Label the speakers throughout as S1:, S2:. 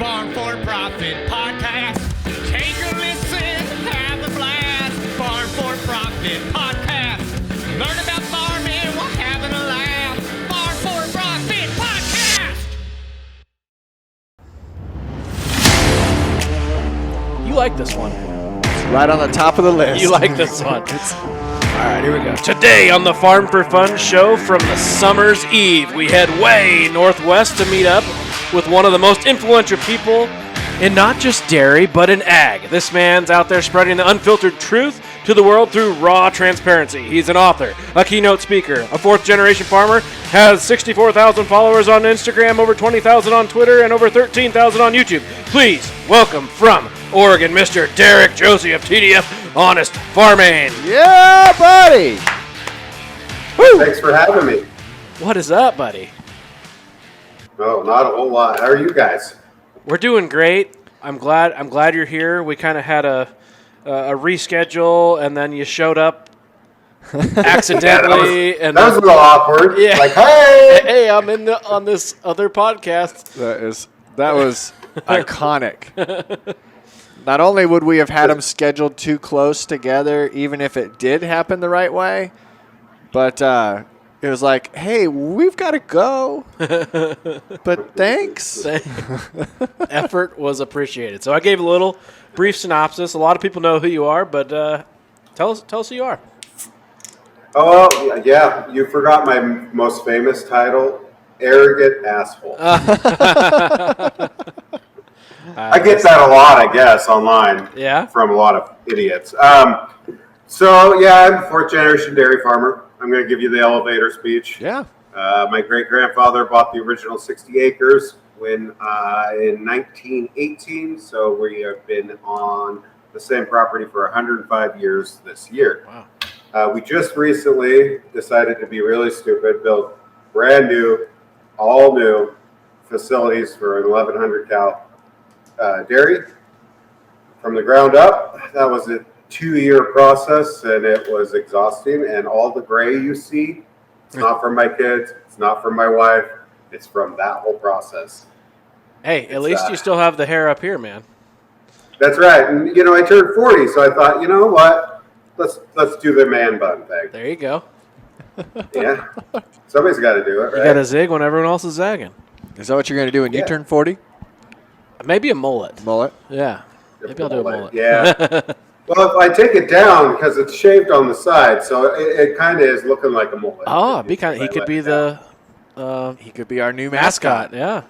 S1: Farm4Profit podcast. Take a listen, have a blast. Farm4Profit podcast. Learn about farming while having a laugh. Farm4Profit podcast.
S2: You like this one.
S3: It's right on the top of the list.
S2: You like this one. All right, here we go. Today on the Farm4Fun show from the summer's eve, we head way northwest to meet up with one of the most influential people in not just dairy, but in ag. This man's out there spreading the unfiltered truth to the world through raw transparency. He's an author, a keynote speaker, a fourth-generation farmer, has 64,000 followers on Instagram, over 20,000 on Twitter, and over 13,000 on YouTube. Please welcome from Oregon, Mr. Derrick Josey of TDF Honest Farming.
S3: Yeah, buddy.
S4: Woo. Thanks for having me.
S2: What is up, buddy?
S4: Oh, not a whole lot. How are you guys?
S2: We're doing great. I'm glad you're here. We kind of had a reschedule, and then you showed up accidentally.
S4: That was a little awkward.
S2: Yeah.
S4: Like, hey,
S2: I'm on this other podcast.
S3: That was iconic. Not only would we have had them scheduled too close together, even if it did happen the right way, but it was like, hey, we've got to go. But thanks.
S2: Effort was appreciated. So I gave a little brief synopsis. A lot of people know who you are, but tell us who you are.
S4: Oh, yeah. You forgot my most famous title, Arrogant Asshole. I get that a lot, I guess, online.
S2: Yeah?
S4: From a lot of idiots. I'm a fourth-generation dairy farmer. I'm going to give you the elevator speech.
S3: Yeah.
S4: My great-grandfather bought the original 60 acres in 1918, so we have been on the same property for 105 years this year.
S2: Wow.
S4: We just recently decided to be really stupid, built brand new, all new facilities for an 1,100 cow dairy from the ground up. That was a 2-year process, and it was exhausting. And all the gray you see, it's not from my kids, it's not from my wife, it's from that whole process.
S2: Hey, at least you still have the hair up here, man.
S4: That's right. And I turned 40, so I thought, you know what? Let's do the man bun thing.
S2: There you go.
S4: Yeah. Somebody's got to do it, right?
S2: You got to zig when everyone else is zagging.
S3: Is that what you're going to do when you turn 40?
S2: Maybe a mullet.
S3: Mullet?
S2: Yeah. Maybe I'll do a mullet.
S4: Yeah. Well, if I take it down, because it's shaved on the side, so it kind of is looking like a mullet.
S2: Oh, he could be
S3: he could be our new
S2: mascot. Yeah.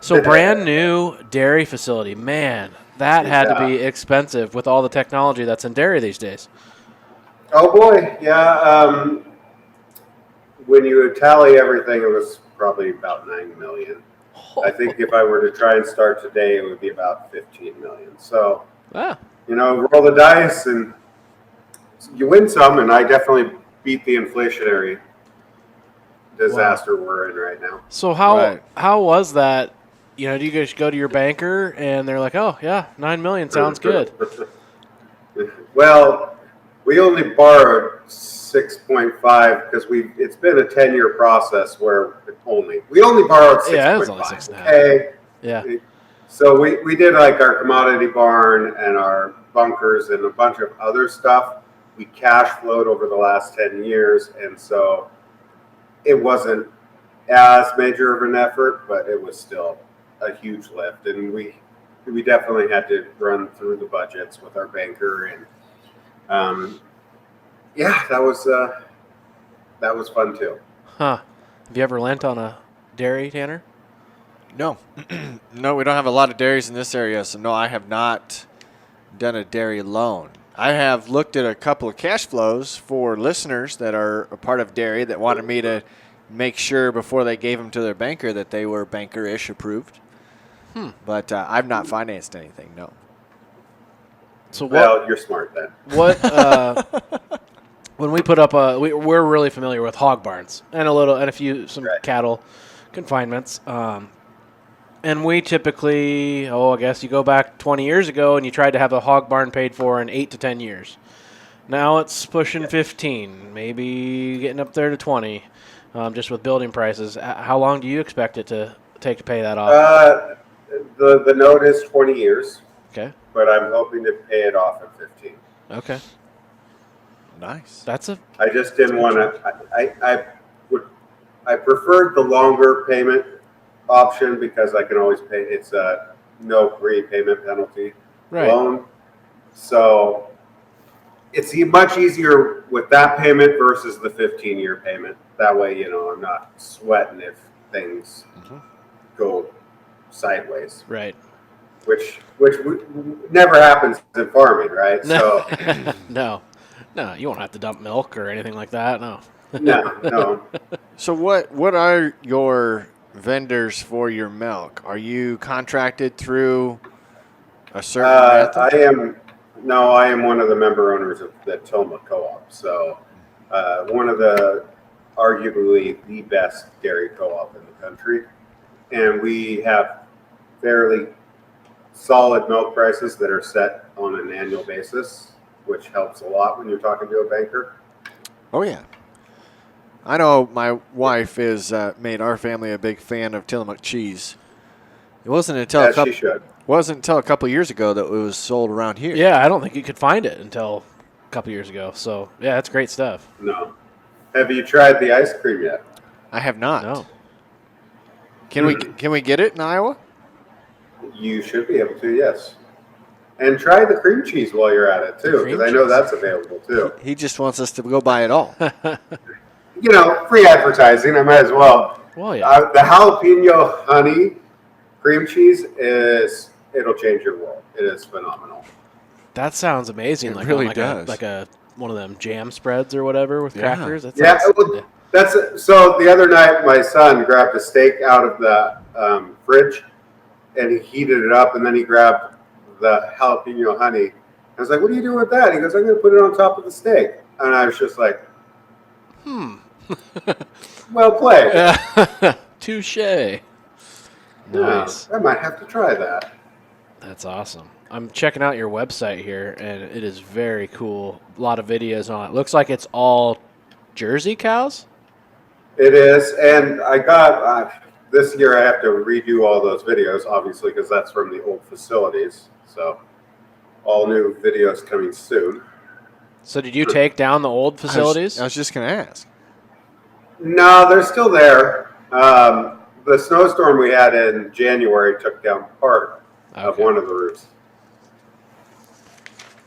S2: So brand new dairy facility. Man, that had to be expensive with all the technology that's in dairy these days.
S4: Oh, boy. Yeah. When you tally everything, it was probably about $9 million. I think if I were to try and start today, it would be about $15 million. So, roll the dice and you win some, and I definitely beat the inflationary disaster we're in right now.
S2: So how was that? Do you guys go to your banker and they're like, oh, yeah, $9 million sounds good?
S4: Well, we only borrowed 6.5 because it's been a 10-year process where we only borrowed 6.5.
S2: Yeah, it was only 6.5.
S4: Okay.
S2: Yeah.
S4: So we did like our commodity barn and our bunkers and a bunch of other stuff. We cash flowed over the last 10 years, and so it wasn't as major of an effort, but it was still a huge lift, and we definitely had to run through the budgets with our banker, and that was fun too.
S2: Huh. Have you ever lent on a dairy, Tanner?
S3: No. No, we don't have a lot of dairies in this area, so no, I have not done a dairy loan. I have looked at a couple of cash flows for listeners that are a part of dairy that wanted me to make sure before they gave them to their banker that they were banker-ish approved. But I've not financed anything, no.
S2: So
S4: you're smart then.
S2: When we put up we're really familiar with hog barns and some cattle confinements. And we typically, I guess you go back 20 years ago and you tried to have a hog barn paid for in 8 to 10 years. Now it's pushing 15, maybe getting up there to 20, just with building prices. How long do you expect it to take to pay that off?
S4: The note is 20 years,
S2: Okay.
S4: but I'm hoping to pay it off at 15.
S2: Okay.
S3: Nice.
S4: I just didn't want to. I preferred the longer payment option because I can always pay. It's a no prepayment penalty loan, so it's much easier with that payment versus the 15-year payment. That way, I'm not sweating if things go sideways.
S2: Right.
S4: Which never happens in farming, right? So
S2: No, you won't have to dump milk or anything like that. No.
S4: no.
S3: So what are your vendors for your milk? Are you contracted through a certain method?
S4: I am one of the member owners of the Tillamook Co-op. So one of the arguably the best dairy co-op in the country, and we have fairly solid milk prices that are set on an annual basis, which helps a lot when you're talking to a banker.
S3: Oh yeah. I know my wife is made our family a big fan of Tillamook cheese. It wasn't until a couple years ago that it was sold around here.
S2: Yeah, I don't think you could find it until a couple years ago. So yeah, that's great stuff.
S4: No. Have you tried the ice cream yet?
S3: I have not.
S2: No.
S3: Can we get it in Iowa?
S4: You should be able to, yes. And try the cream cheese while you're at it too, because I know that's available too.
S3: He just wants us to go buy it all.
S4: Free advertising. I might as well.
S2: Well, yeah.
S4: The jalapeno honey cream cheese it'll change your world. It is phenomenal.
S2: That sounds amazing.
S3: It really does.
S2: Like one of them jam spreads or whatever with crackers.
S4: So the other night my son grabbed a steak out of the fridge and he heated it up, and then he grabbed the jalapeno honey. I was like, "What are you doing with that?" He goes, "I'm going to put it on top of the steak." And I was just like, well played.
S2: Touche. Nice.
S4: I might have to try that.
S2: That's awesome. I'm checking out your website here, and it is very cool. A lot of videos on it. Looks like it's all Jersey cows?
S4: It is, and I got this year I have to redo all those videos, obviously, because that's from the old facilities. So all new videos coming soon.
S2: So did you take down the old facilities?
S3: I was just going to ask.
S4: No, they're still there. The snowstorm we had in January took down part of one of the roofs.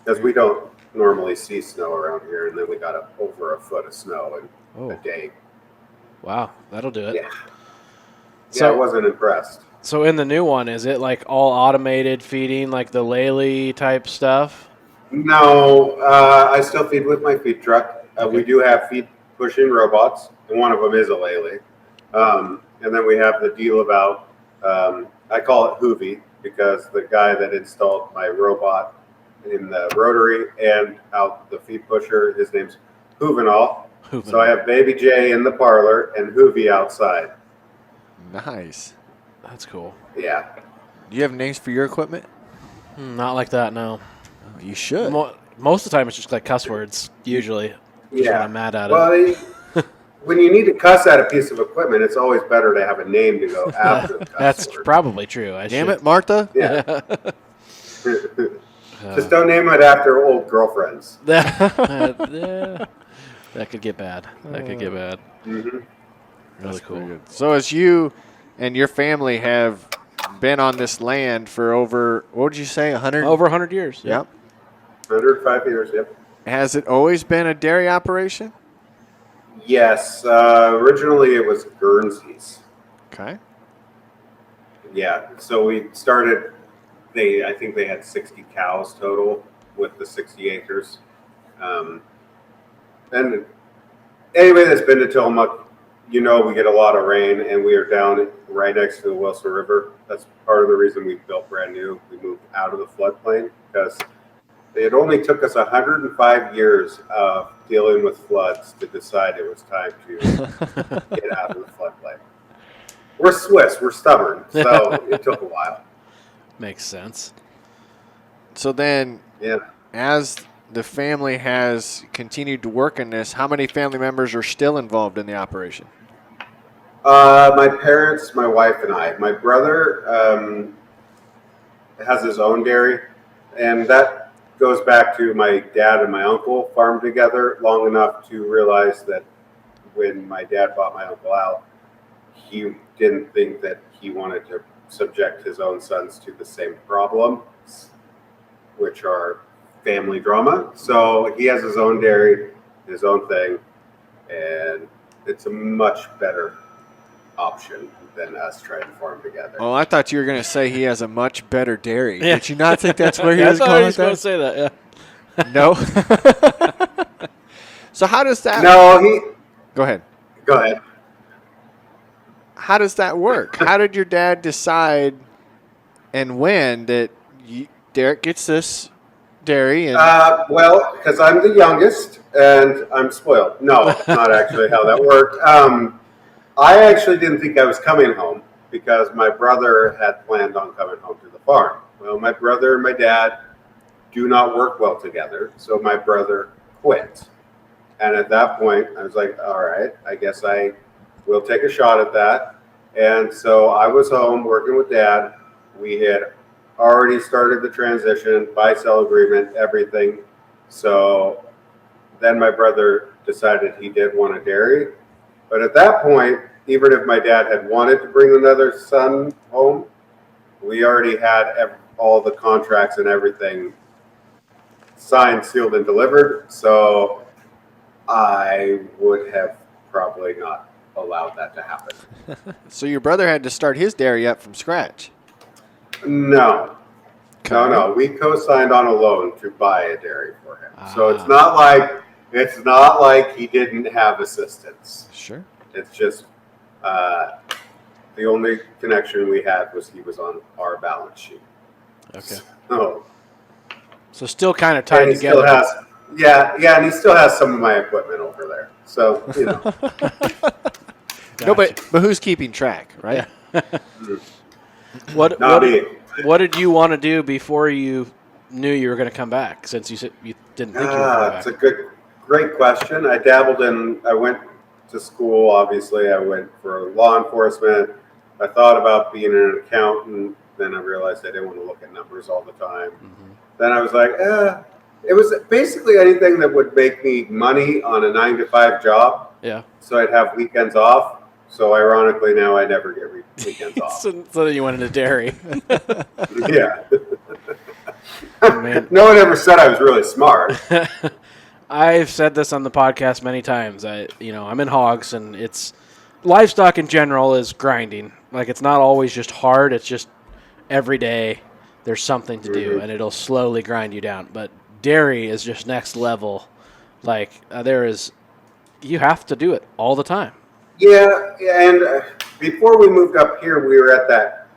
S4: Because we don't normally see snow around here, and then we got over a foot of snow in a day.
S2: Wow, that'll do it.
S4: Yeah. So I wasn't impressed.
S2: So in the new one, is it like all automated feeding, like the Lely type stuff?
S4: No, I still feed with my feed truck. We do have feed pushing robots, and one of them is a Lely. And then we have the deal about, I call it Hoovy, because the guy that installed my robot in the rotary and out the feed pusher, his name's Hoovenall. So I have Baby J in the parlor and Hoovy outside.
S3: Nice.
S2: That's cool.
S4: Yeah.
S3: Do you have names for your equipment?
S2: Not like that, no.
S3: Oh, you should.
S2: Most of the time it's just like cuss words, usually. Just when I'm mad at it.
S4: Well, when you need to cuss at a piece of equipment, it's always better to have a name to go after the cuss
S2: That's
S4: word.
S2: Probably true.
S3: Damn it, Martha.
S4: Yeah. Just don't name it after old girlfriends.
S2: That could get bad.
S4: Mm-hmm.
S2: Really cool.
S3: So as you and your family have been on this land for over, what would you say, 100?
S2: Over 100 years.
S3: Yep.
S4: 105 years, yep.
S3: Has it always been a dairy operation?
S4: Yes. Originally it was Guernsey's.
S3: Okay.
S4: Yeah. So we started, I think they had 60 cows total with the 60 acres. And anybody that's been to Tillamook, we get a lot of rain, and we are down right next to the Wilson River. That's part of the reason we built brand new. We moved out of the floodplain because it only took us 105 years of dealing with floods to decide it was time to get out of the floodplain. We're Swiss. We're stubborn, so it took a while.
S2: Makes sense.
S3: So then,
S4: yeah,
S3: as the family has continued to work in this, how many family members are still involved in the operation?
S4: My parents, my wife, and I. My brother, has his own dairy, and that goes back to my dad and my uncle farmed together long enough to realize that when my dad bought my uncle out, he didn't think that he wanted to subject his own sons to the same problems, which are family drama. So he has his own dairy, his own thing, and it's a much better option than us trying to farm together.
S3: Oh, I thought you were going to say he has a much better dairy.
S2: Yeah.
S3: Did you not think that's where he
S2: Yeah, I
S3: was
S2: thought
S3: going
S2: he
S3: with
S2: was going to
S3: that?
S2: say that, yeah.
S3: No. So how does that?
S4: No,
S3: Go ahead.
S4: Go ahead.
S3: How does that work? How did your dad decide and when that Derrick gets this dairy? And
S4: Well, because I'm the youngest and I'm spoiled. No, not actually how that worked. I actually didn't think I was coming home because my brother had planned on coming home to the farm. Well, my brother and my dad do not work well together, so my brother quit. And at that point, I was like, all right, I guess I will take a shot at that. And so I was home working with Dad. We had already started the transition, buy-sell agreement, everything. So then my brother decided he did want a dairy. But at that point, even if my dad had wanted to bring another son home, we already had all the contracts and everything signed, sealed, and delivered. So I would have probably not allowed that to happen.
S3: so your brother had to start his dairy up from scratch.
S4: No.
S3: Okay.
S4: No. We co-signed on a loan to buy a dairy for him. So
S3: Ah.
S4: it's not like he didn't have assistance.
S3: Sure.
S4: It's just the only connection we had was he was on our balance sheet.
S2: Okay.
S4: So
S2: still kind of tied
S4: and he
S2: together.
S4: still has, and he still has some of my equipment over there. So, you know.
S3: No, but who's keeping track, right?
S2: Yeah. What did you want to do before you knew you were going to come back? Since you said you didn't think you were coming back.
S4: It's a great question. I went to school. Obviously, I went for law enforcement. I thought about being an accountant. Then I realized I didn't want to look at numbers all the time.
S2: Mm-hmm.
S4: Then I was like, it was basically anything that would make me money on a 9-to-5 job.
S2: Yeah.
S4: So I'd have weekends off. So ironically, now I never get weekends off.
S2: so then you went into dairy.
S4: Yeah.
S2: Oh, man.
S4: No one ever said I was really smart.
S2: I've said this on the podcast many times. I'm in hogs, and it's livestock in general is grinding. Like, it's not always just hard. It's just every day there's something to do, and it'll slowly grind you down. But dairy is just next level. Like, you have to do it all the time.
S4: Yeah, and before we moved up here, we were at that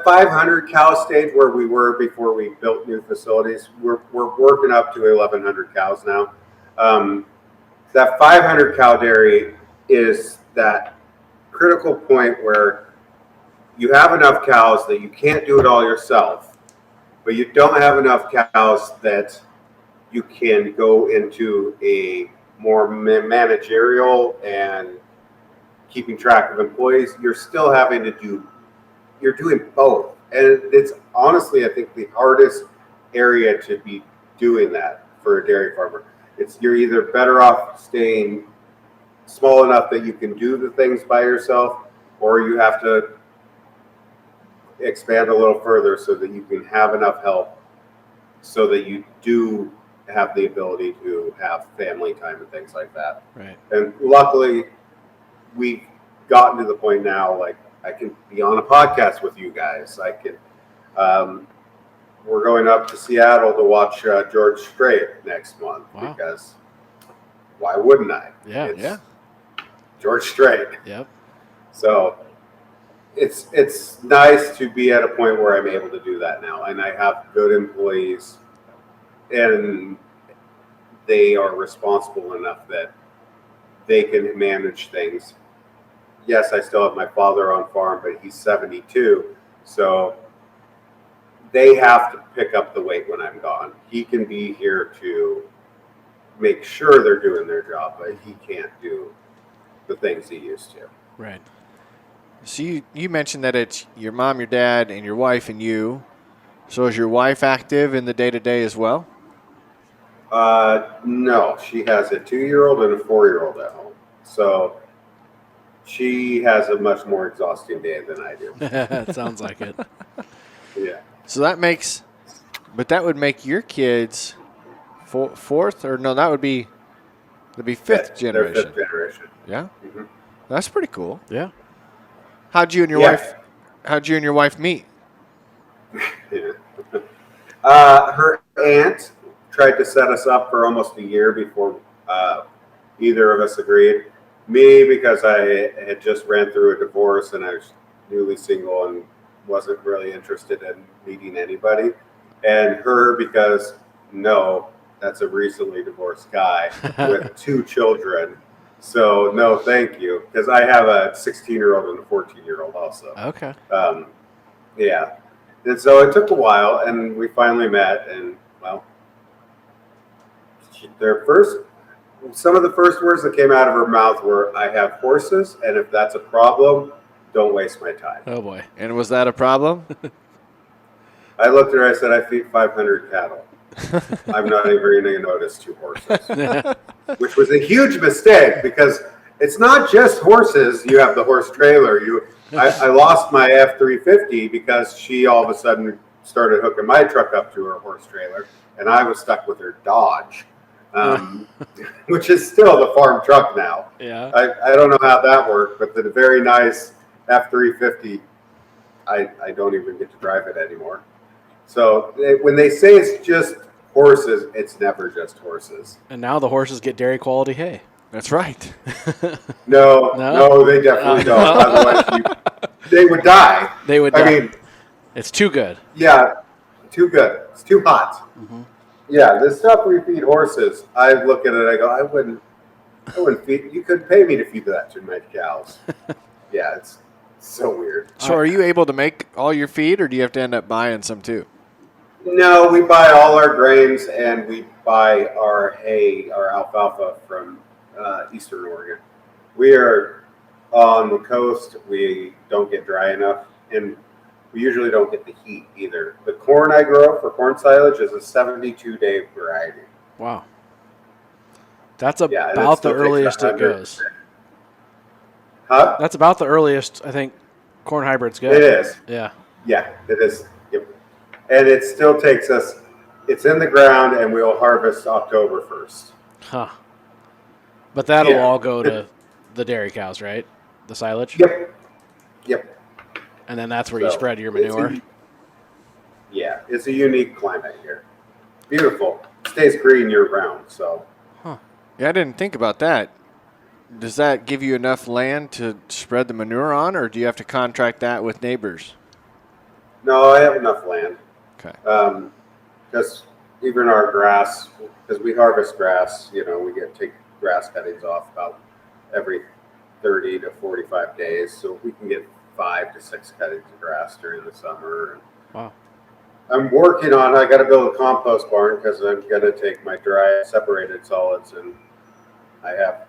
S4: 500 cow stage where we were before we built new facilities. We're working up to 1,100 cows now. That 500 cow dairy is that critical point where you have enough cows that you can't do it all yourself, but you don't have enough cows that you can go into a more managerial and keeping track of employees. You're still having to you're doing both. And it's honestly, I think, the hardest area to be doing that for a dairy farmer. You're either better off staying small enough that you can do the things by yourself, or you have to expand a little further so that you can have enough help so that you do have the ability to have family time and things like that.
S2: Right.
S4: And luckily, we've gotten to the point now, like, I can be on a podcast with you guys. I can. We're going up to Seattle to watch George Strait next month.
S2: Wow.
S4: Because why wouldn't I?
S2: Yeah.
S4: It's George Strait.
S2: Yep.
S4: So it's nice to be at a point where I'm able to do that now, and I have good employees, and they are responsible enough that they can manage things. Yes, I still have my father on farm, but he's 72, so they have to pick up the weight when I'm gone. He can be here to make sure they're doing their job, but he can't do the things he used to.
S2: Right.
S3: So you mentioned that it's your mom, your dad, and your wife and you. So is your wife active in the day-to-day as well?
S4: No, she has a 2-year-old and a 4-year-old at home. So she has a much more exhausting day than I do.
S2: It sounds like it.
S4: Yeah.
S3: So that would make your kids fourth, or no, that'd be fifth
S4: They're
S3: generation.
S4: fifth generation.
S3: Yeah,
S4: hmm
S3: that's pretty cool.
S2: Yeah.
S3: How'd you and your wife meet?
S4: Yeah. Her aunt tried to set us up for almost a year before either of us agreed. Me, because I had just ran through a divorce and I was newly single and wasn't really interested in meeting anybody. And her, because no, that's a recently divorced guy with 2 children. So no, thank you, because I have a 16-year-old and a 14-year-old also.
S2: Okay.
S4: Yeah. And so it took a while, and we finally met, and, well, some of the first words that came out of her mouth were, "I have horses, and if that's a problem, don't waste my time."
S2: Oh, boy.
S3: And was that a problem?
S4: I looked at her, I said, "I feed 500 cattle. I'm not even going to notice 2 horses." Which was a huge mistake, because it's not just horses. You have the horse trailer. I lost my F-350 because she all of a sudden started hooking my truck up to her horse trailer, and I was stuck with her Dodge, which is still the farm truck now.
S2: Yeah.
S4: I don't know how that worked, but the very nice F-350, I don't even get to drive it anymore. So when they say it's just horses, it's never just horses.
S2: And now the horses get dairy quality hay.
S3: That's right.
S4: No, they definitely don't. Otherwise, they would die.
S2: They would
S4: I
S2: die.
S4: mean,
S2: It's too good.
S4: yeah, too good. It's too hot.
S2: Mm-hmm.
S4: Yeah, the stuff we feed horses, I look at it, I go, I wouldn't feed. You couldn't pay me to feed that to my cows. Yeah, it's so weird.
S3: So are you able to make all your feed, or do you have to end up buying some too?
S4: No, we buy all our grains and we buy our hay, our alfalfa from Eastern Oregon. We are on the coast. We don't get dry enough, and we usually don't get the heat either. The corn I grow for corn silage is a 72-day variety.
S2: Wow. That's
S4: and it
S2: about the
S4: still takes
S2: earliest it
S4: 100.
S2: goes.
S4: Huh?
S2: That's about the earliest I think corn hybrids go.
S4: It is.
S2: Yeah.
S4: Yeah, it is. Yep. And it still takes us, it's in the ground, and we'll harvest October 1st.
S2: Huh. But that'll
S4: Yeah.
S2: all go to the dairy cows, right? The silage?
S4: Yep.
S2: And then that's where you
S4: So,
S2: spread your
S4: it's
S2: manure.
S4: it's a unique climate here. Beautiful. Stays green year round, so.
S3: Yeah, I didn't think about that. Does that give you enough land to spread the manure on, or do you have to contract that with neighbors?
S4: No, I have enough land.
S3: Okay.
S4: Because even our grass, because we harvest grass, we take grass cuttings off about every 30 to 45 days. So we can get 5 to 6 cuttings of grass during the summer.
S2: Wow.
S4: I'm working on, I got to build a compost barn because I'm going to take my dry separated solids, and I have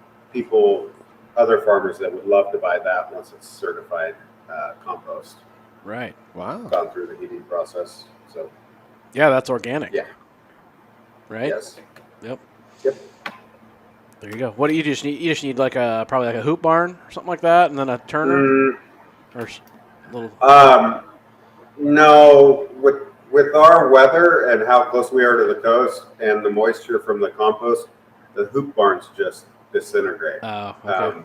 S4: other farmers that would love to buy that once it's certified compost.
S2: Right.
S3: Wow.
S4: Gone through the heating process. So,
S2: Yeah, that's organic.
S4: yeah.
S2: Right?
S4: Yes.
S2: Yep.
S4: Yep.
S2: There you go. What do you just need? You just need probably like a hoop barn or something like that, and then a turner or a little.
S4: No, with our weather and how close we are to the coast and the moisture from the compost, the hoop barns just disintegrate.
S2: Oh, okay.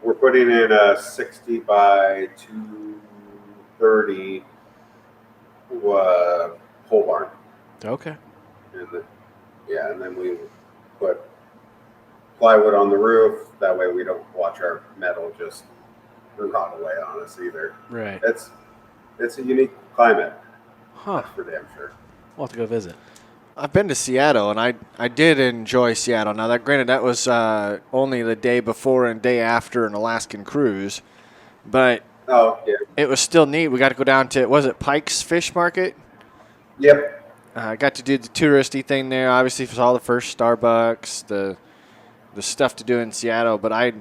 S4: We're putting in a 60 by 230 pole barn.
S2: Okay.
S4: And then we put plywood on the roof. That way we don't watch our metal just rot away on us either.
S2: Right.
S4: It's a unique climate.
S2: Huh.
S4: That's for damn sure.
S2: We'll have to go visit.
S3: I've been to Seattle, and I did enjoy Seattle. Now, that was only the day before and day after an Alaskan cruise, but
S4: Oh, yeah.
S3: it was still neat. We got to go down to, was it Pike's Fish Market?
S4: Yep.
S3: I got to do the touristy thing there. Obviously, saw the first Starbucks, the stuff to do in Seattle. But I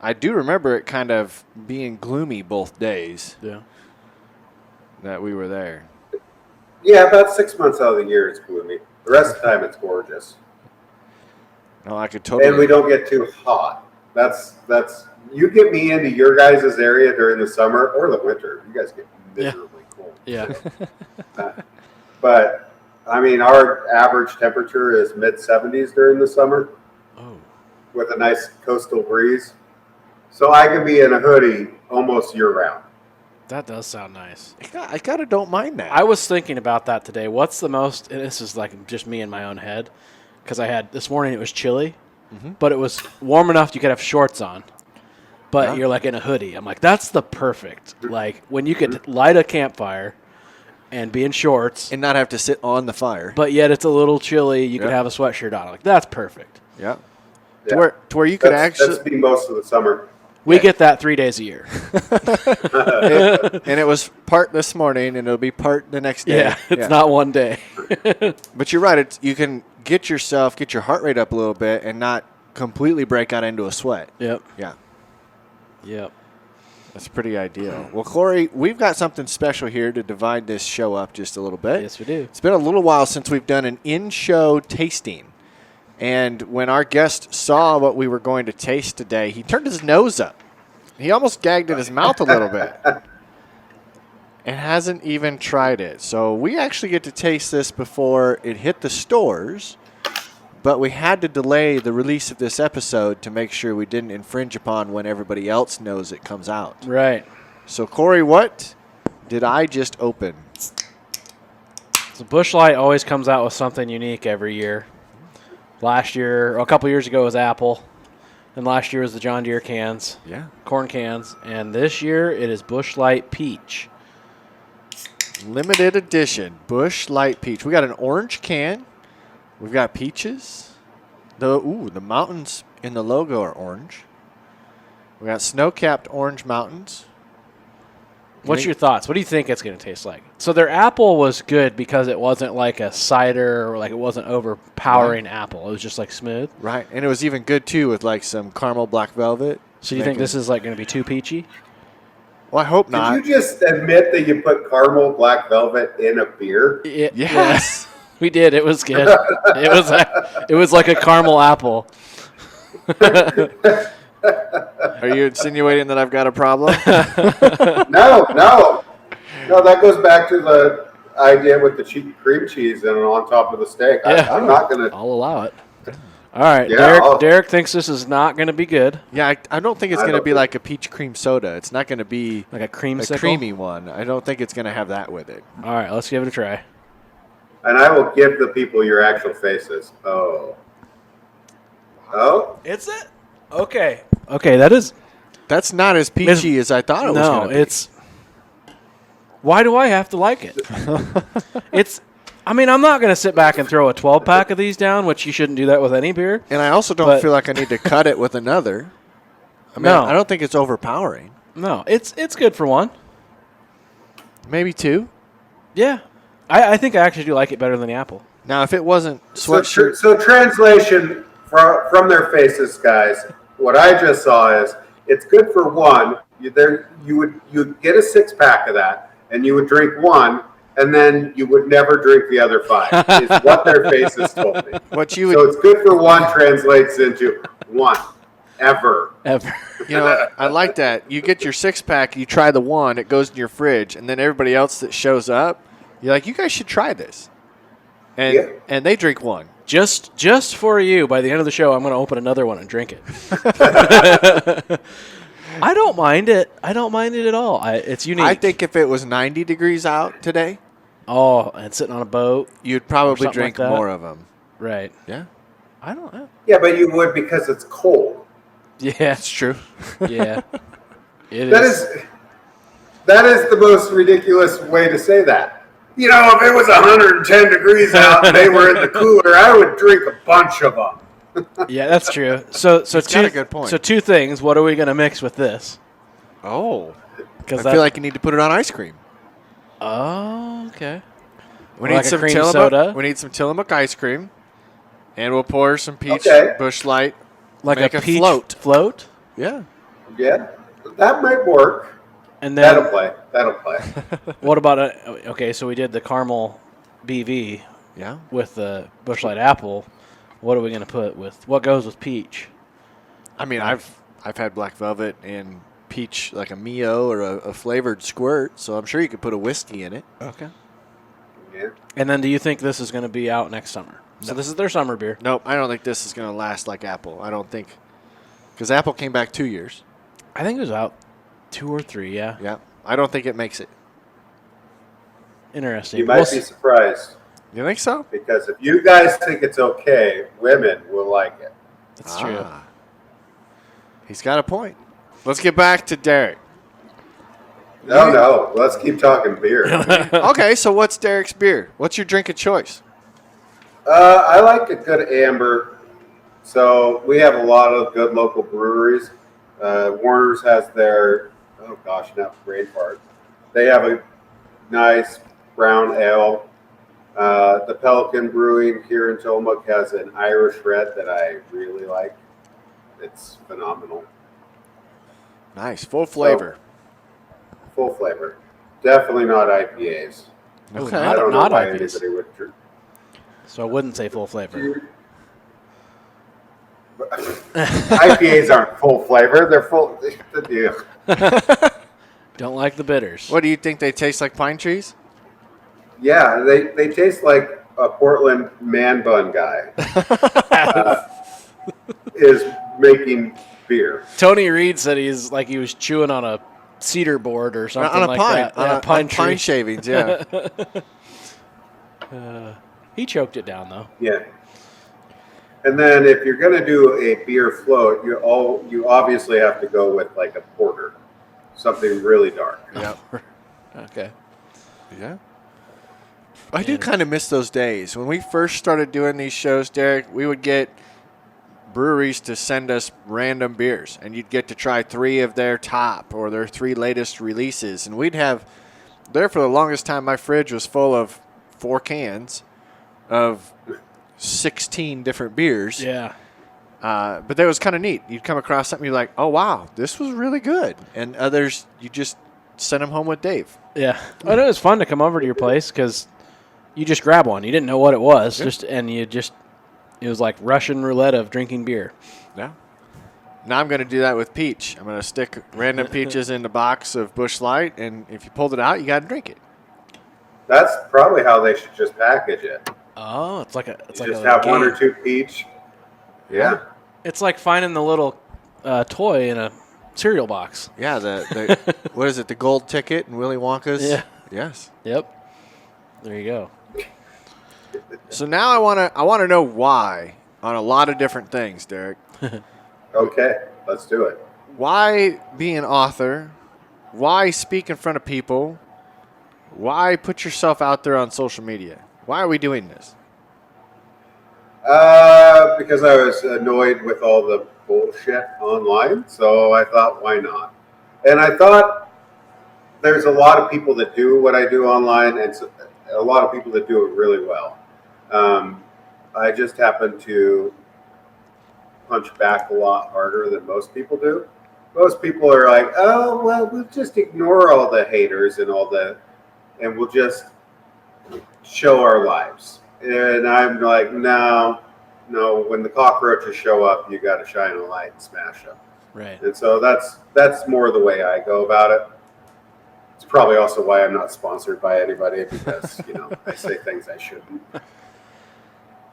S3: I do remember it kind of being gloomy both days
S2: Yeah.
S3: that we were there.
S4: Yeah, about 6 months out of the year it's gloomy. The rest of the time it's gorgeous.
S3: No, I could totally.
S4: And we don't get too hot. That's you get me into your guys' area during the summer or the winter. You guys get miserably cold.
S2: Yeah.
S4: But I mean, our average temperature is mid-70s during the summer.
S2: Oh.
S4: With a nice coastal breeze. So I can be in a hoodie almost year-round.
S2: That does sound nice.
S3: I kind of don't mind that.
S2: I was thinking about that today. What's the most, and this is like just me in my own head, because I had, this morning it was chilly, but it was warm enough you could have shorts on, but you're like in a hoodie. I'm like, that's the perfect, like when you could light a campfire and be in shorts,
S3: and not have to sit on the fire.
S2: but yet it's a little chilly, you could have a sweatshirt on. Like, that's perfect.
S3: Yeah.
S4: Yeah.
S3: To where you could
S4: That's me most of the summer.
S2: We get that 3 days a year.
S3: and it was part this morning, and it'll be part the next day.
S2: Yeah, it's not one day.
S3: But you're right. Youyou can get your heart rate up a little bit, and not completely break out into a sweat.
S2: Yep.
S3: Yeah,
S2: Yep.
S3: that's pretty ideal. Well, Corey, we've got something special here to divide this show up just a little bit.
S2: Yes, we do.
S3: It's been a little while since we've done an in-show tasting. And when our guest saw what we were going to taste today, he turned his nose up. He almost gagged at his mouth a little bit. And hasn't even tried it. So we actually get to taste this before it hit the stores. But we had to delay the release of this episode to make sure we didn't infringe upon when everybody else knows it comes out.
S2: Right.
S3: So, Corey, what did I just open?
S2: So Busch Light always comes out with something unique every year. Last year, or a couple years ago, was Apple. And last year was the John Deere cans.
S3: Yeah.
S2: Corn cans. And this year, it is Busch Light Peach.
S3: Limited edition Busch Light Peach. We got an orange can. We've got peaches. The mountains in the logo are orange. We got snow-capped orange mountains.
S2: What's your thoughts? What do you think it's going to taste like? So their apple was good because it wasn't like a cider or like it wasn't overpowering apple. It was just like smooth.
S3: Right, and it was even good too with like some caramel black velvet.
S2: So you think this is like going to be too peachy?
S3: Well, I hope not.
S4: Did you just admit that you put caramel black velvet in a beer?
S3: Yes.
S2: Yeah, we did. It was good. It was like a caramel apple.
S3: Are you insinuating that I've got a problem?
S4: No. That goes back to the idea with the cream cheese and on top of the steak.
S2: Yeah.
S4: I'm not gonna.
S2: I'll allow it. All right,
S4: Yeah,
S2: Derrick thinks this is not going to be good.
S3: Yeah, I don't think it's going to be like a peach cream soda. It's not going to be
S2: Like a creamsicle?
S3: a creamy one. I don't think it's going to have that with it.
S2: All right, let's give it a try.
S4: And I will give the people your actual faces. Oh.
S2: It's it? Okay. Okay, that is.
S3: That's not as peachy as I thought it was going to be.
S2: No, it's. Why do I have to like it? It's. I mean, I'm not going to sit back and throw a 12-pack of these down, which you shouldn't do that with any beer.
S3: And I also don't feel like I need to cut it with another. I mean,
S2: No.
S3: I don't think it's overpowering.
S2: No, it's good for one.
S3: Maybe two.
S2: Yeah. I think I actually do like it better than the apple.
S3: Now, if it wasn't
S4: So,
S3: sweatshirt,
S4: so translation from their faces, guys. What I just saw is it's good for one. You'd get a 6-pack of that, and you would drink one, and then you would never drink the other 5. Is what their faces told me.
S3: what you would,
S4: So it's good for one translates into one ever.
S2: Ever.
S3: I like that. You get your 6-pack, you try the one, it goes in your fridge, and then everybody else that shows up, you're like, you guys should try this. And they drink one.
S2: Just for you, by the end of the show, I'm going to open another one and drink it. I don't mind it. I don't mind it at all. It's unique.
S3: I think if it was 90 degrees out today,
S2: and sitting on a boat.
S3: you'd probably
S2: something
S3: drink
S2: like that.
S3: more of them.
S2: Right.
S3: Yeah,
S2: I don't know.
S4: Yeah, but you would because it's cold.
S2: Yeah.
S3: that's true.
S2: Yeah. It
S4: That is the most ridiculous way to say that. You know, if it was 110 degrees out and they were in the cooler, I would drink a bunch of them.
S2: Yeah, that's true. So
S3: got a good point.
S2: So 2 things. What are we going to mix with this?
S3: Oh, I
S2: Because
S3: feel like you need to put it on ice cream.
S2: Oh, okay.
S3: We
S2: Or
S3: need
S2: like a
S3: some
S2: cream
S3: Tillamook.
S2: soda?
S3: We need some Tillamook ice cream, and we'll pour some peach
S4: Okay.
S3: Busch Light.
S2: Like
S3: Make
S2: a
S3: a
S2: peach
S3: float.
S2: Float?
S3: Yeah,
S4: Yeah, that might work.
S2: And then
S4: That'll play. That'll play.
S2: what about okay? So we did the caramel BV
S3: Yeah.
S2: with the Busch Light apple. What are we going to put with what goes with peach?
S3: I mean, I've had black velvet and peach, like a Mio or a flavored squirt, so I'm sure you could put a whiskey in it.
S2: Okay.
S4: Yeah.
S2: And then do you think this is going to be out next summer? So this is their summer beer.
S3: Nope, I don't think this is going to last like Apple. I don't think. Because Apple came back 2 years.
S2: I think it was out 2 or 3, yeah.
S3: Yeah. I don't think it makes it.
S2: Interesting.
S4: You might be surprised
S3: You think so?
S4: because if you guys think it's okay, women will like it.
S2: That's true.
S3: He's got a point. Let's get back to Derrick.
S4: No, let's keep talking beer.
S3: Okay, so what's Derrick's beer? What's your drink of choice?
S4: I like a good amber. So we have a lot of good local breweries. Warner's has their, oh gosh, now brain fart. They have a nice brown ale. The Pelican Brewing here in Tillamook has an Irish red that I really like. It's phenomenal.
S3: Nice, full flavor.
S4: Full flavor. Definitely not IPAs.
S2: Okay.
S4: I don't know
S2: Not
S4: why
S2: IPAs.
S4: anybody would drink.
S2: So I wouldn't say full flavor.
S4: IPAs aren't full flavor. They're full.
S2: Don't like the bitters.
S3: What do you think? They taste like pine trees?
S4: Yeah, they taste like a Portland man bun guy is making beer.
S2: Tony Reed said he was chewing on a cedar board or something
S3: On a
S2: like
S3: pine.
S2: that.
S3: On
S2: Yeah,
S3: a
S2: pine
S3: pine
S2: tree.
S3: shavings, yeah.
S2: He choked it down though.
S4: Yeah. And then if you're going to do a beer float, you obviously have to go with like a porter, something really dark.
S3: Yep.
S2: Okay.
S3: Yeah. I do kind of miss those days. When we first started doing these shows, Derrick, we would get breweries to send us random beers, and you'd get to try 3 of their top or their 3 latest releases. And we'd have, there for the longest time, my fridge was full of 4 cans of 16 different beers.
S2: Yeah.
S3: But that was kind of neat. You'd come across something, you're like, oh, wow, this was really good. And others, you just send them home with Dave.
S2: Yeah. But it was fun to come over to your place because you just grab one. You didn't know what it was, it was like Russian roulette of drinking beer.
S3: Yeah. Now I'm going to do that with peach. I'm going to stick random peaches in the box of Busch Light, and if you pulled it out, you got to drink it.
S4: That's probably how they should just package it.
S2: Oh, it's like a
S4: have
S2: game.
S4: 1 or 2 peach. Yeah.
S2: It's like finding the little toy in a cereal box.
S3: Yeah, the what is it, the gold ticket in Willy Wonka's?
S2: Yeah.
S3: Yes.
S2: Yep. There you go.
S3: So now I want to know why on a lot of different things, Derrick.
S4: Okay, let's do it.
S3: Why be an author? Why speak in front of people? Why put yourself out there on social media? Why are we doing this?
S4: Because I was annoyed with all the bullshit online, so I thought, why not? And I thought there's a lot of people that do what I do online, and a lot of people that do it really well. I just happen to punch back a lot harder than most people do. Most people are like, oh, well, we'll just ignore all the haters and and we'll just show our lives. And I'm like, no, when the cockroaches show up, you got to shine a light and smash them.
S2: Right.
S4: And so that's more the way I go about it. It's probably also why I'm not sponsored by anybody because, I say things I shouldn't.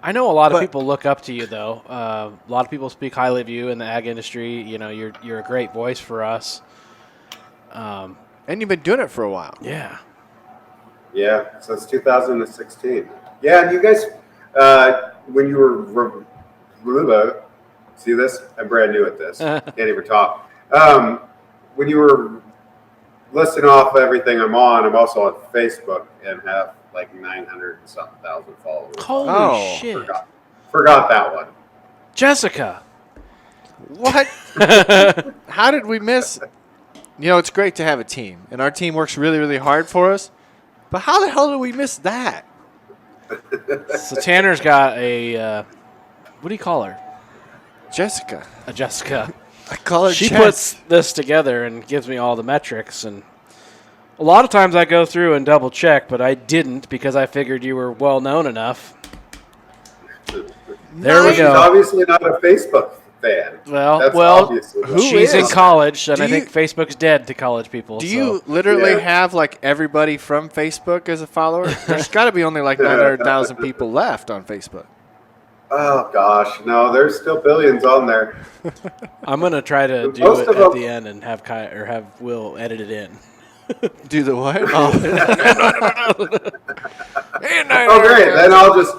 S2: I know a lot of people look up to you, though. A lot of people speak highly of you in the ag industry. You're a great voice for us.
S3: And you've been doing it for a while.
S2: Yeah.
S4: Yeah, since 2016. Yeah, and you guys, when you were, see this? I'm brand new at this. Can't even talk. When you were listing off everything I'm on, I'm also on Facebook and have like 900 and something thousand followers.
S2: Holy shit.
S4: Forgot that one.
S2: Jessica.
S3: What? How did we miss? It's great to have a team, and our team works really, really hard for us. But how the hell did we miss that?
S2: So Tanner's got a, what do you call her?
S3: Jessica.
S2: A Jessica.
S3: I call her
S2: she
S3: Jess.
S2: puts this together and gives me all the metrics. And a lot of times I go through and double check, but I didn't because I figured you were well known enough. There we
S4: She's
S2: go.
S4: obviously not a Facebook fan.
S2: Well,
S4: That's
S2: well,
S4: obviously
S3: who
S2: she's in
S3: is?
S2: college, and
S3: Do
S2: I think Facebook's dead to college people.
S3: Do
S2: so.
S3: you literally
S4: Yeah.
S3: have like everybody from Facebook as a follower? There's got to be only like 900,000 people left on Facebook.
S4: Oh gosh, no, there's still billions on there.
S2: I'm gonna try to do
S4: Most
S2: it
S4: of
S2: at
S4: them-
S2: the end and have have Will edit it in.
S3: Do the what?
S4: Oh, great. Then I'll just,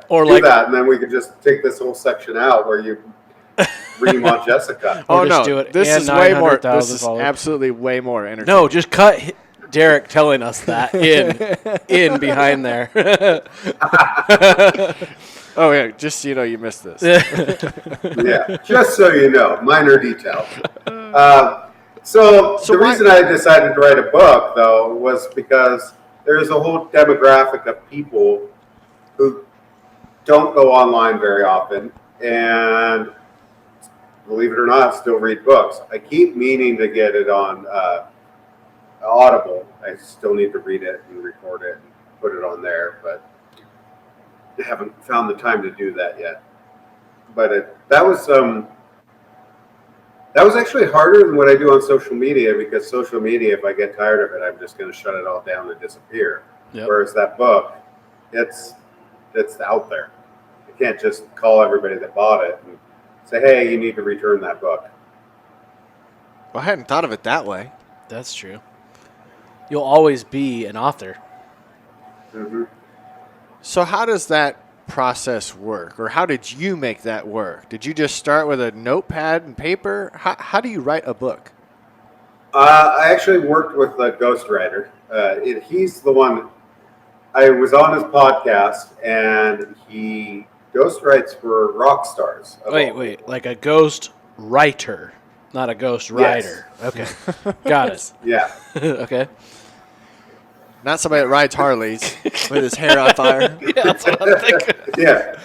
S2: Or
S4: do
S2: like-
S4: that, and then we could just take this whole section out where you ream on Jessica.
S3: Oh
S2: Or just
S3: no,
S2: do it
S3: this
S2: and
S3: is way more.
S2: 900,000
S3: This is
S2: followers.
S3: absolutely way more entertaining.
S2: No, just cut Derrick telling us that in behind there.
S3: Oh yeah, just so you know, you missed this.
S4: Yeah, just so you know, minor detail. So the
S3: why-
S4: reason I decided to write a book, though, was because there's a whole demographic of people who don't go online very often and, believe it or not, still read books. I keep meaning to get it on Audible. I still need to read it and record it and put it on there, but I haven't found the time to do that yet. But that was actually harder than what I do on social media, because social media, if I get tired of it, I'm just going to shut it all down and disappear.
S2: Yep.
S4: Whereas that book, it's out there. I can't just call everybody that bought it and say, hey, you need to return that book.
S3: Well, I hadn't thought of it that way.
S2: That's true. You'll always be an author.
S4: Mm-hmm.
S3: So how does that process work, or how did you make that work? Did you just start with a notepad and paper? How do you write a book?
S4: I actually worked with a ghostwriter. He's the one. I was on his podcast, and he ghostwrites for rock stars.
S2: Wait, like a ghost writer, not a ghost rider. Okay, got it.
S4: Yeah.
S2: Okay.
S3: Not somebody that rides Harleys with his hair on fire.
S2: Yeah, that's what I'm thinking.
S4: Yeah.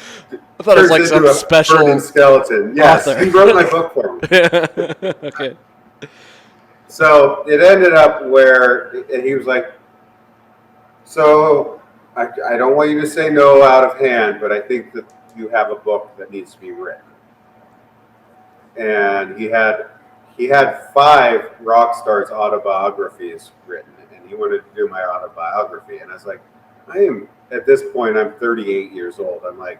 S2: I thought it was like
S4: Turns
S2: some
S4: into a
S2: special.
S4: burning skeleton. Yes,
S2: author.
S4: he wrote my book for me.
S2: Okay.
S4: So it ended up where, and he was like, so I don't want you to say no out of hand, but I think that you have a book that needs to be written. And he had 5 rock stars' autobiographies written, and he wanted to do my autobiography. And I was like, at this point, I'm 38 years old. I'm like,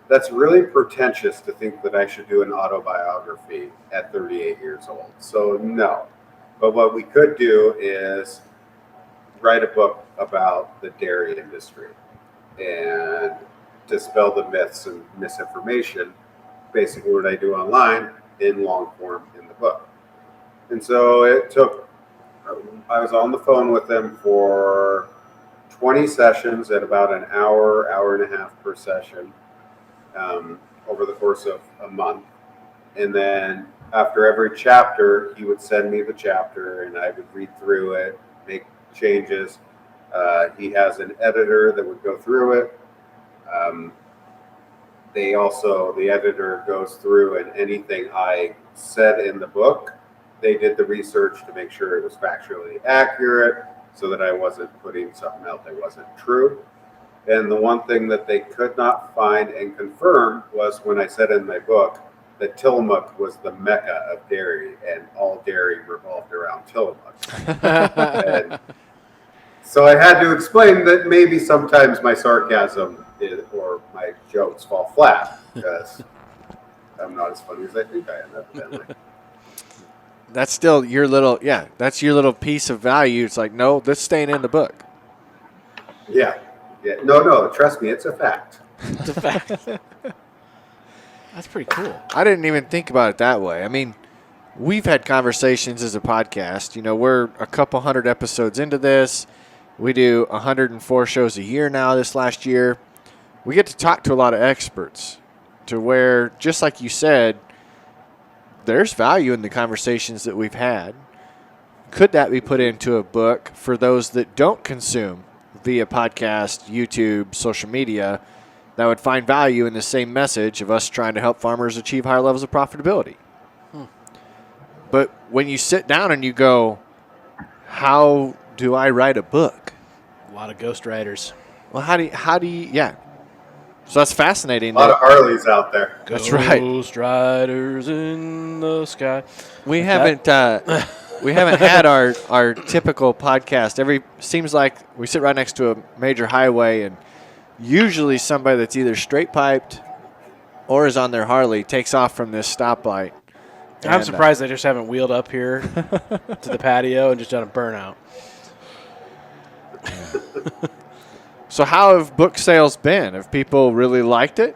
S4: that's really pretentious to think that I should do an autobiography at 38 years old. So no. But what we could do is write a book about the dairy industry and dispel the myths and misinformation, basically what I do online in long form in the book. And so I was on the phone with them for 20 sessions at about an hour and a half per session over the course of a month. And then after every chapter, he would send me the chapter and I would read through it, make changes. He has an editor that would go through it. The editor goes through, and anything I said in the book, they did the research to make sure it was factually accurate so that I wasn't putting something out that wasn't true. And the one thing that they could not find and confirm was when I said in my book that Tillamook was the mecca of dairy and all dairy revolved around Tillamook. And so I had to explain that maybe sometimes my sarcasm or my jokes fall flat because I'm not as funny as I think I am, evidently.
S3: That's still your little, that's your little piece of value. It's like, no, that's staying in the book.
S4: Yeah. No, trust me, it's a fact.
S2: It's a fact. That's pretty cool.
S3: I didn't even think about it that way. I mean, we've had conversations as a podcast. You know, we're a couple hundred episodes into this. We do 104 shows a year now this last year. We get to talk to a lot of experts to where, just like you said, there's value in the conversations that we've had. Could that be put into a book for those that don't consume via podcast, YouTube, social media, that would find value in the same message of us trying to help farmers achieve higher levels of profitability? But when you sit down and you go, how do I write a book?
S2: A lot of ghostwriters.
S3: Well, how do you, yeah. So that's fascinating.
S4: A lot of Harleys out there.
S3: That's right.
S2: Ghost riders in the sky.
S3: We haven't had our typical podcast. Seems like we sit right next to a major highway, and usually somebody that's either straight piped or is on their Harley takes off from this stoplight.
S2: I'm surprised they just haven't wheeled up here to the patio and just done a burnout.
S3: So how have book sales been? Have people really liked it?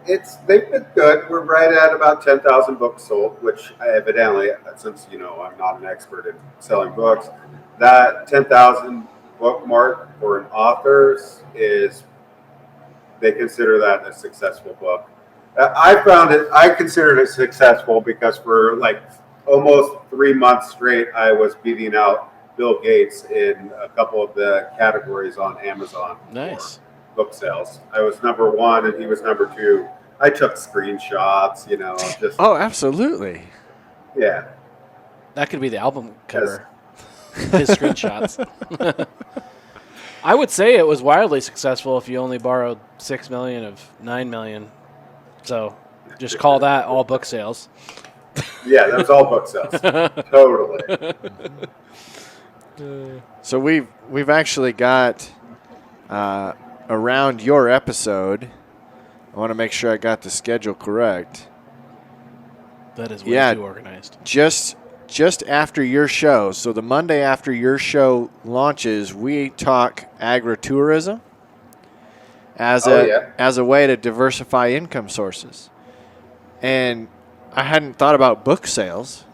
S4: They've been good. We're right at about 10,000 books sold, which evidently, since I'm not an expert in selling books, that 10,000 book mark for an author's they consider that a successful book. I considered it successful because for like almost 3 months straight, I was beating out Bill Gates in a couple of the categories on Amazon.
S2: Nice.
S4: For book sales. I was number 1 and he was number 2. I took screenshots, just.
S3: Oh, absolutely.
S4: Yeah.
S2: That could be the album cover. His screenshots. I would say it was wildly successful if you only borrowed $6 million of $9 million. So just call that all book sales.
S4: Yeah, that was all book sales. Totally.
S3: So we've actually got around your episode. I want to make sure I got the schedule correct.
S2: That is way too organized.
S3: Just after your show, so the Monday after your show launches, we talk agritourism as a way to diversify income sources. And I hadn't thought about book sales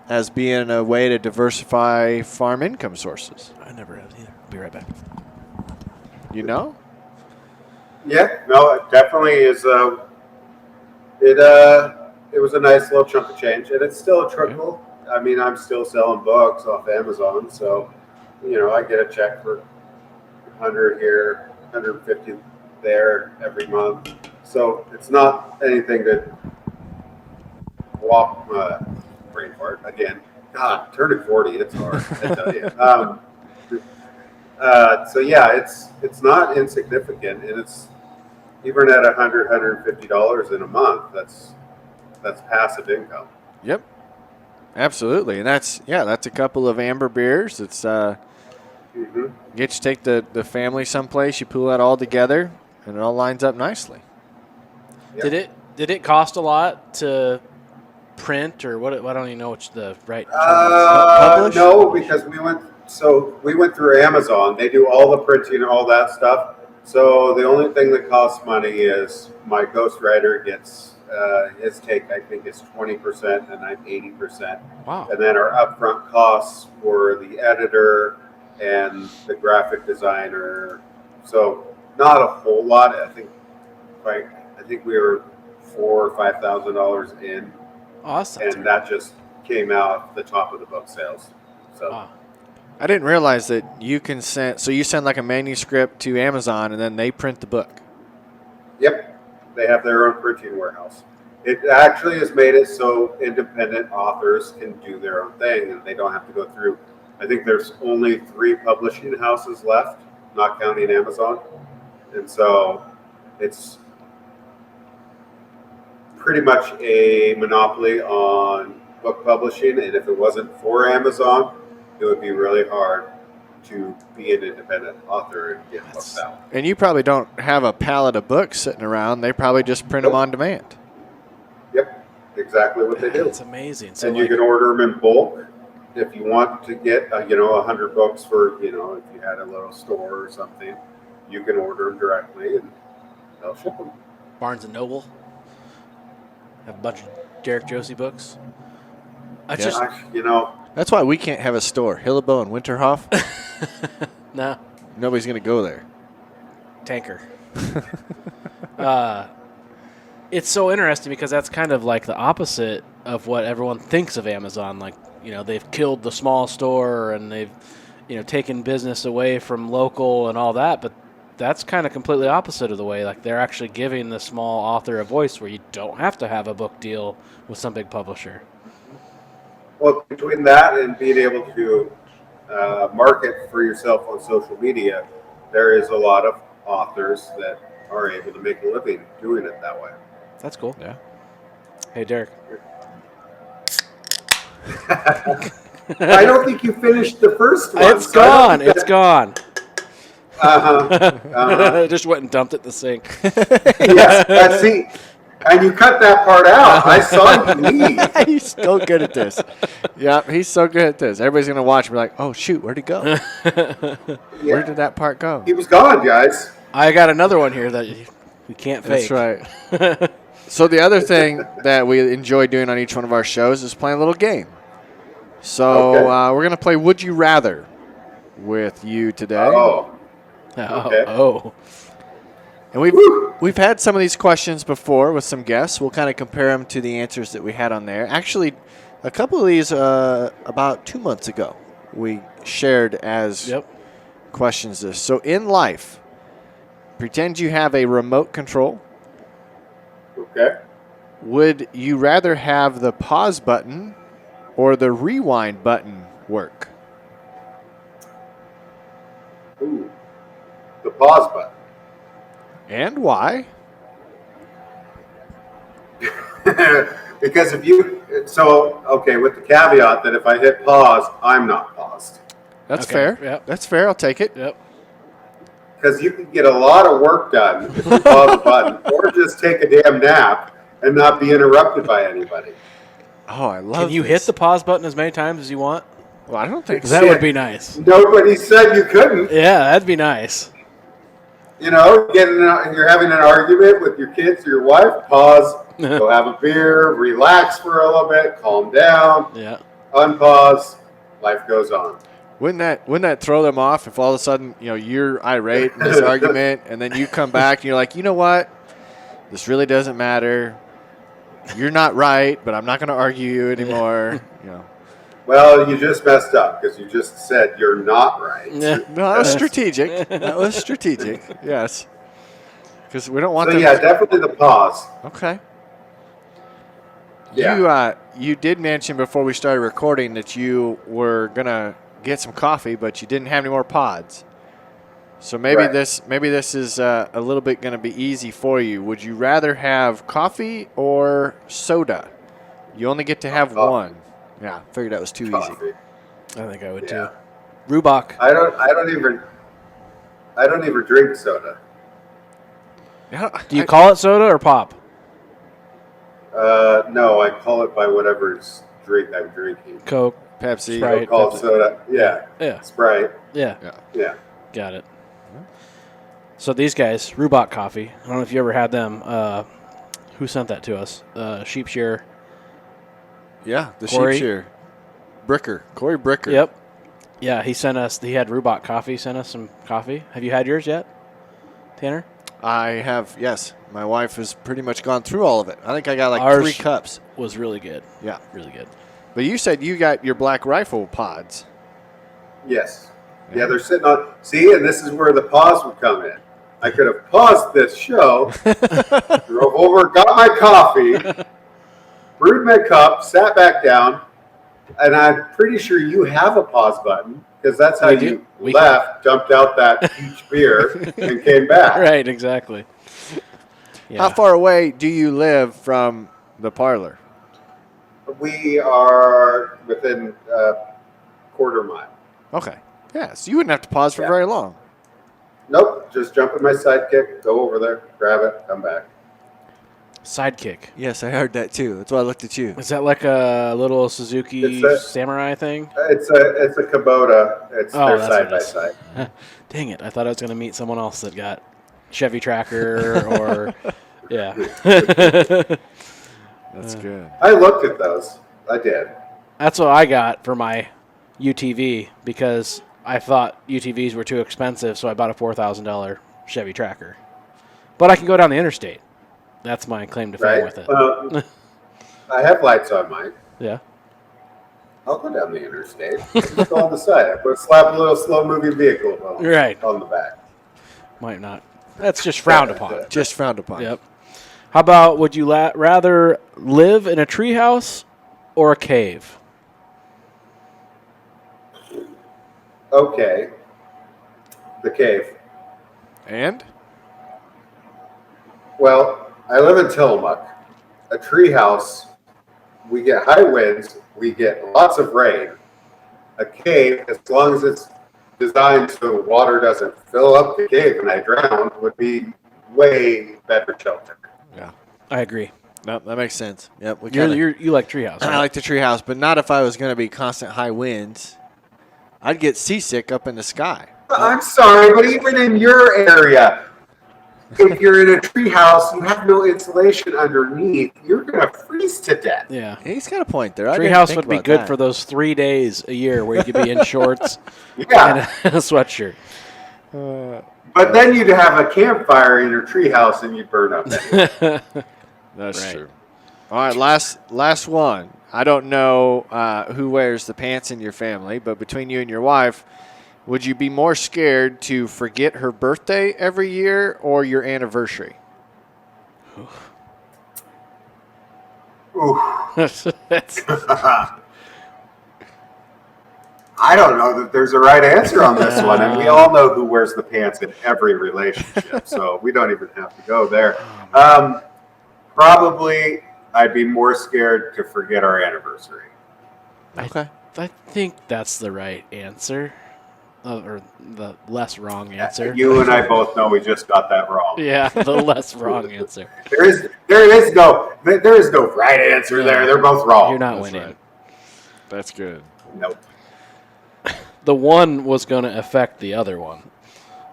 S3: as being a way to diversify farm income sources.
S2: I never have either. I'll be right back.
S3: You know?
S4: Yeah, no, it definitely is. It was a nice little chunk of change, and it's still a trickle. I mean, I'm still selling books off Amazon, so I get a check for 100 here, 150 there every month. So it's not anything to walk brain fart again. God, turning 40, it's hard. I tell you. So yeah, it's not insignificant, and it's even at $150 in a month. That's passive income.
S3: Yep. Absolutely. And that's a couple of amber beers. It's get you take the family someplace, you pull that all together, and it all lines up nicely.
S4: Yep.
S2: Did it cost a lot to print, or what? I don't even know which the right term is.
S3: Publish?
S4: No, because we went through Amazon. They do all the printing and all that stuff. So the only thing that costs money is my ghostwriter gets his take, I think, is 20%, and I'm 80%.
S2: Wow.
S4: And then our upfront costs for the editor and the graphic designer. So not a whole lot. I think we were $4,000 or $5,000 in.
S2: Awesome.
S4: And that just came out the top of the book sales. So.
S2: Wow.
S3: I didn't realize that you can send like a manuscript to Amazon and then they print the book.
S4: Yep. They have their own printing warehouse. It actually has made it so independent authors can do their own thing and they don't have to go through. I think there's only 3 publishing houses left, not counting Amazon. And so it's pretty much a monopoly on book publishing. And if it wasn't for Amazon, it would be really hard to be an independent author and get books out.
S3: And you probably don't have a pallet of books sitting around. They probably just print them on demand.
S4: Yep, exactly what they do.
S2: It's amazing. So
S4: and you can order them in bulk if you want to get 100 books for if you had a little store or something. You can order them directly and they'll ship them.
S2: Barnes and Noble have a bunch of Derrick Josey books.
S3: That's why we can't have a store. Hillebo and Winterhoff.
S2: No.
S3: Nobody's going to go there.
S2: Tanker. It's so interesting because that's kind of like the opposite of what everyone thinks of Amazon. Like, they've killed the small store and they've, taken business away from local and all that. But that's kind of completely opposite of the way. Like, they're actually giving the small author a voice where you don't have to have a book deal with some big publisher.
S4: Well, between that and being able to market for yourself on social media, there is a lot of authors that are able to make a living doing it that way.
S2: That's cool.
S3: Yeah.
S2: Hey, Derrick.
S4: I don't think you finished the first one.
S2: It's gone. It's gone. Just went and dumped it in the sink.
S4: Yes, see, and you cut that part out. I saw you leave.
S3: He's so good at this. Yeah, he's so good at this. Everybody's going to watch and be like, oh, shoot, where'd he go? Where did that part go?
S4: He was gone, guys.
S2: I got another one here that we can't fake.
S3: That's right. So the other thing that we enjoy doing on each one of our shows is playing a little game. So we're going to play Would You Rather with you today.
S4: Oh. Okay.
S2: Oh.
S3: And we've had some of these questions before with some guests. We'll kind of compare them to the answers that we had on there. Actually, a couple of these about 2 months ago we shared as questions this. So in life, pretend you have a remote control.
S4: Okay.
S3: Would you rather have the pause button or the rewind button work?
S4: Ooh. The pause button.
S3: And why?
S4: Because with the caveat that if I hit pause, I'm not paused.
S3: That's
S2: Okay,
S3: fair.
S2: yep.
S3: That's fair. I'll take it.
S2: Yep.
S4: Because you can get a lot of work done if you pause the button, or just take a damn nap and not be interrupted by anybody.
S3: Oh, I love
S2: Can you hit the pause button as many times as you want?
S3: Well, I don't think
S2: That would be nice.
S4: Nobody said you couldn't.
S2: Yeah, that'd be nice.
S4: You know, you're having an argument with your kids or your wife, pause, go have a beer, relax for a little bit, calm down,
S2: Yeah.
S4: unpause, life goes on.
S3: Wouldn't that throw them off if all of a sudden, you're irate in this argument and then you come back and you're like, you know what? This really doesn't matter. You're not right, but I'm not going to argue you anymore.
S4: Well, you just messed up because you just said you're not right.
S2: Yeah.
S3: No, that was strategic. That was strategic. Yes. Because we don't want
S4: So
S3: them.
S4: yeah, definitely the pause.
S3: Okay.
S4: Yeah.
S3: You did mention before we started recording that you were gonna get some coffee, but you didn't have any more pods. So maybe
S4: Right.
S3: this is a little bit going to be easy for you. Would you rather have coffee or soda? You only get to have
S4: Coffee.
S3: one. Yeah, figured that was too easy.
S4: Coffee.
S2: I think I would
S4: Yeah.
S2: too. Rubach.
S4: I don't even drink soda.
S2: Do you call it soda or pop?
S4: No, I call it by whatever's drink I'm drinking.
S2: Coke.
S3: Pepsi?
S2: Sprite.
S4: Don't call it
S2: Pepsi.
S4: soda. Yeah.
S2: Yeah.
S4: Sprite.
S2: Yeah.
S4: Yeah.
S2: Got it. So these guys, Rubach Coffee. I don't know if you ever had them. Who sent that to us? Sheep Shear.
S3: Yeah, the
S2: Corey?
S3: sheep shear. Bricker. Corey Bricker.
S2: Yep. Yeah, he had Rubach Coffee, sent us some coffee. Have you had yours yet, Tanner?
S3: I have, yes. My wife has pretty much gone through all of it. I think I got like
S2: Ours
S3: 3 cups.
S2: Was really good.
S3: Yeah.
S2: Really good.
S3: But you said you got your Black Rifle pods.
S4: Yes. Yeah, they're sitting on. See, and this is where the pause would come in. I could have paused this show, drove over, got my coffee, brewed my cup, sat back down, and I'm pretty sure you have a pause button because that's how
S2: We do.
S4: you
S2: We
S4: left, dumped out that peach beer, and came back.
S2: Right, exactly. Yeah.
S3: How far away do you live from the parlor?
S4: We are within a quarter mile.
S3: Okay. Yeah, so you wouldn't have to pause for
S4: Yeah.
S3: very long.
S4: Nope, just jump in my sidekick, go over there, grab it, come back.
S2: Sidekick.
S3: Yes, I heard that too. That's why I looked at you.
S2: Is that like a little Suzuki
S4: It's a-
S2: Samurai thing?
S4: It's a Kubota. It's
S2: Oh,
S4: they're
S2: that's
S4: side
S2: what
S4: by
S2: it is.
S4: side.
S2: Dang it. I thought I was going to meet someone else that got Chevy Tracker or, yeah.
S3: That's good.
S4: I looked at those. I did.
S2: That's what I got for my UTV because I thought UTVs were too expensive, so I bought a $4,000 Chevy Tracker. But I can go down the interstate. That's my claim to fame
S4: Right.
S2: with it.
S4: Well, I have lights on mine.
S2: Yeah.
S4: I'll go down the interstate. Just go on the side. I slap a little slow moving vehicle
S2: Right.
S4: on the back.
S2: Might not. That's just frowned upon.
S3: Just frowned upon.
S2: Yep. How about would you rather live in a treehouse or a cave?
S4: Okay. The cave.
S3: And?
S4: Well, I live in Tillamook. A treehouse, we get high winds, we get lots of rain. A cave, as long as it's designed so water doesn't fill up the cave and I drown, would be way better shelter.
S3: Yeah.
S2: I agree.
S3: No, that makes sense. Yep.
S2: You like treehouse.
S3: I
S2: Right?
S3: like the treehouse, but not if I was going to be constant high winds. I'd get seasick up in the sky.
S4: I'm sorry, but even in your area, if you're in a treehouse, you have no insulation underneath, you're going to freeze to death.
S2: Yeah.
S3: He's got a point there. I didn't
S2: Treehouse
S3: think
S2: would be
S3: about
S2: good
S3: that.
S2: for those 3 days a year where you could be in shorts
S4: Yeah,
S2: and a sweatshirt.
S4: but then you'd have a campfire in your treehouse and you'd burn up anyway.
S3: That's
S2: Right.
S3: true. All right, last one. I don't know who wears the pants in your family, but between you and your wife, would you be more scared to forget her birthday every year or your anniversary?
S4: Ooh.
S2: That's-
S4: I don't know that there's a right answer on this one, and we all know who wears the pants in every relationship, so we don't even have to go there. Probably, I'd be more scared to forget our anniversary.
S3: Okay.
S2: I think that's the right answer, or the less wrong answer.
S4: You and I both know we just got that wrong.
S2: Yeah, the less wrong answer.
S4: There is no right answer there. They're both wrong.
S2: You're not
S3: That's
S2: winning.
S3: right. That's good.
S4: Nope.
S2: The one was going to affect the other one,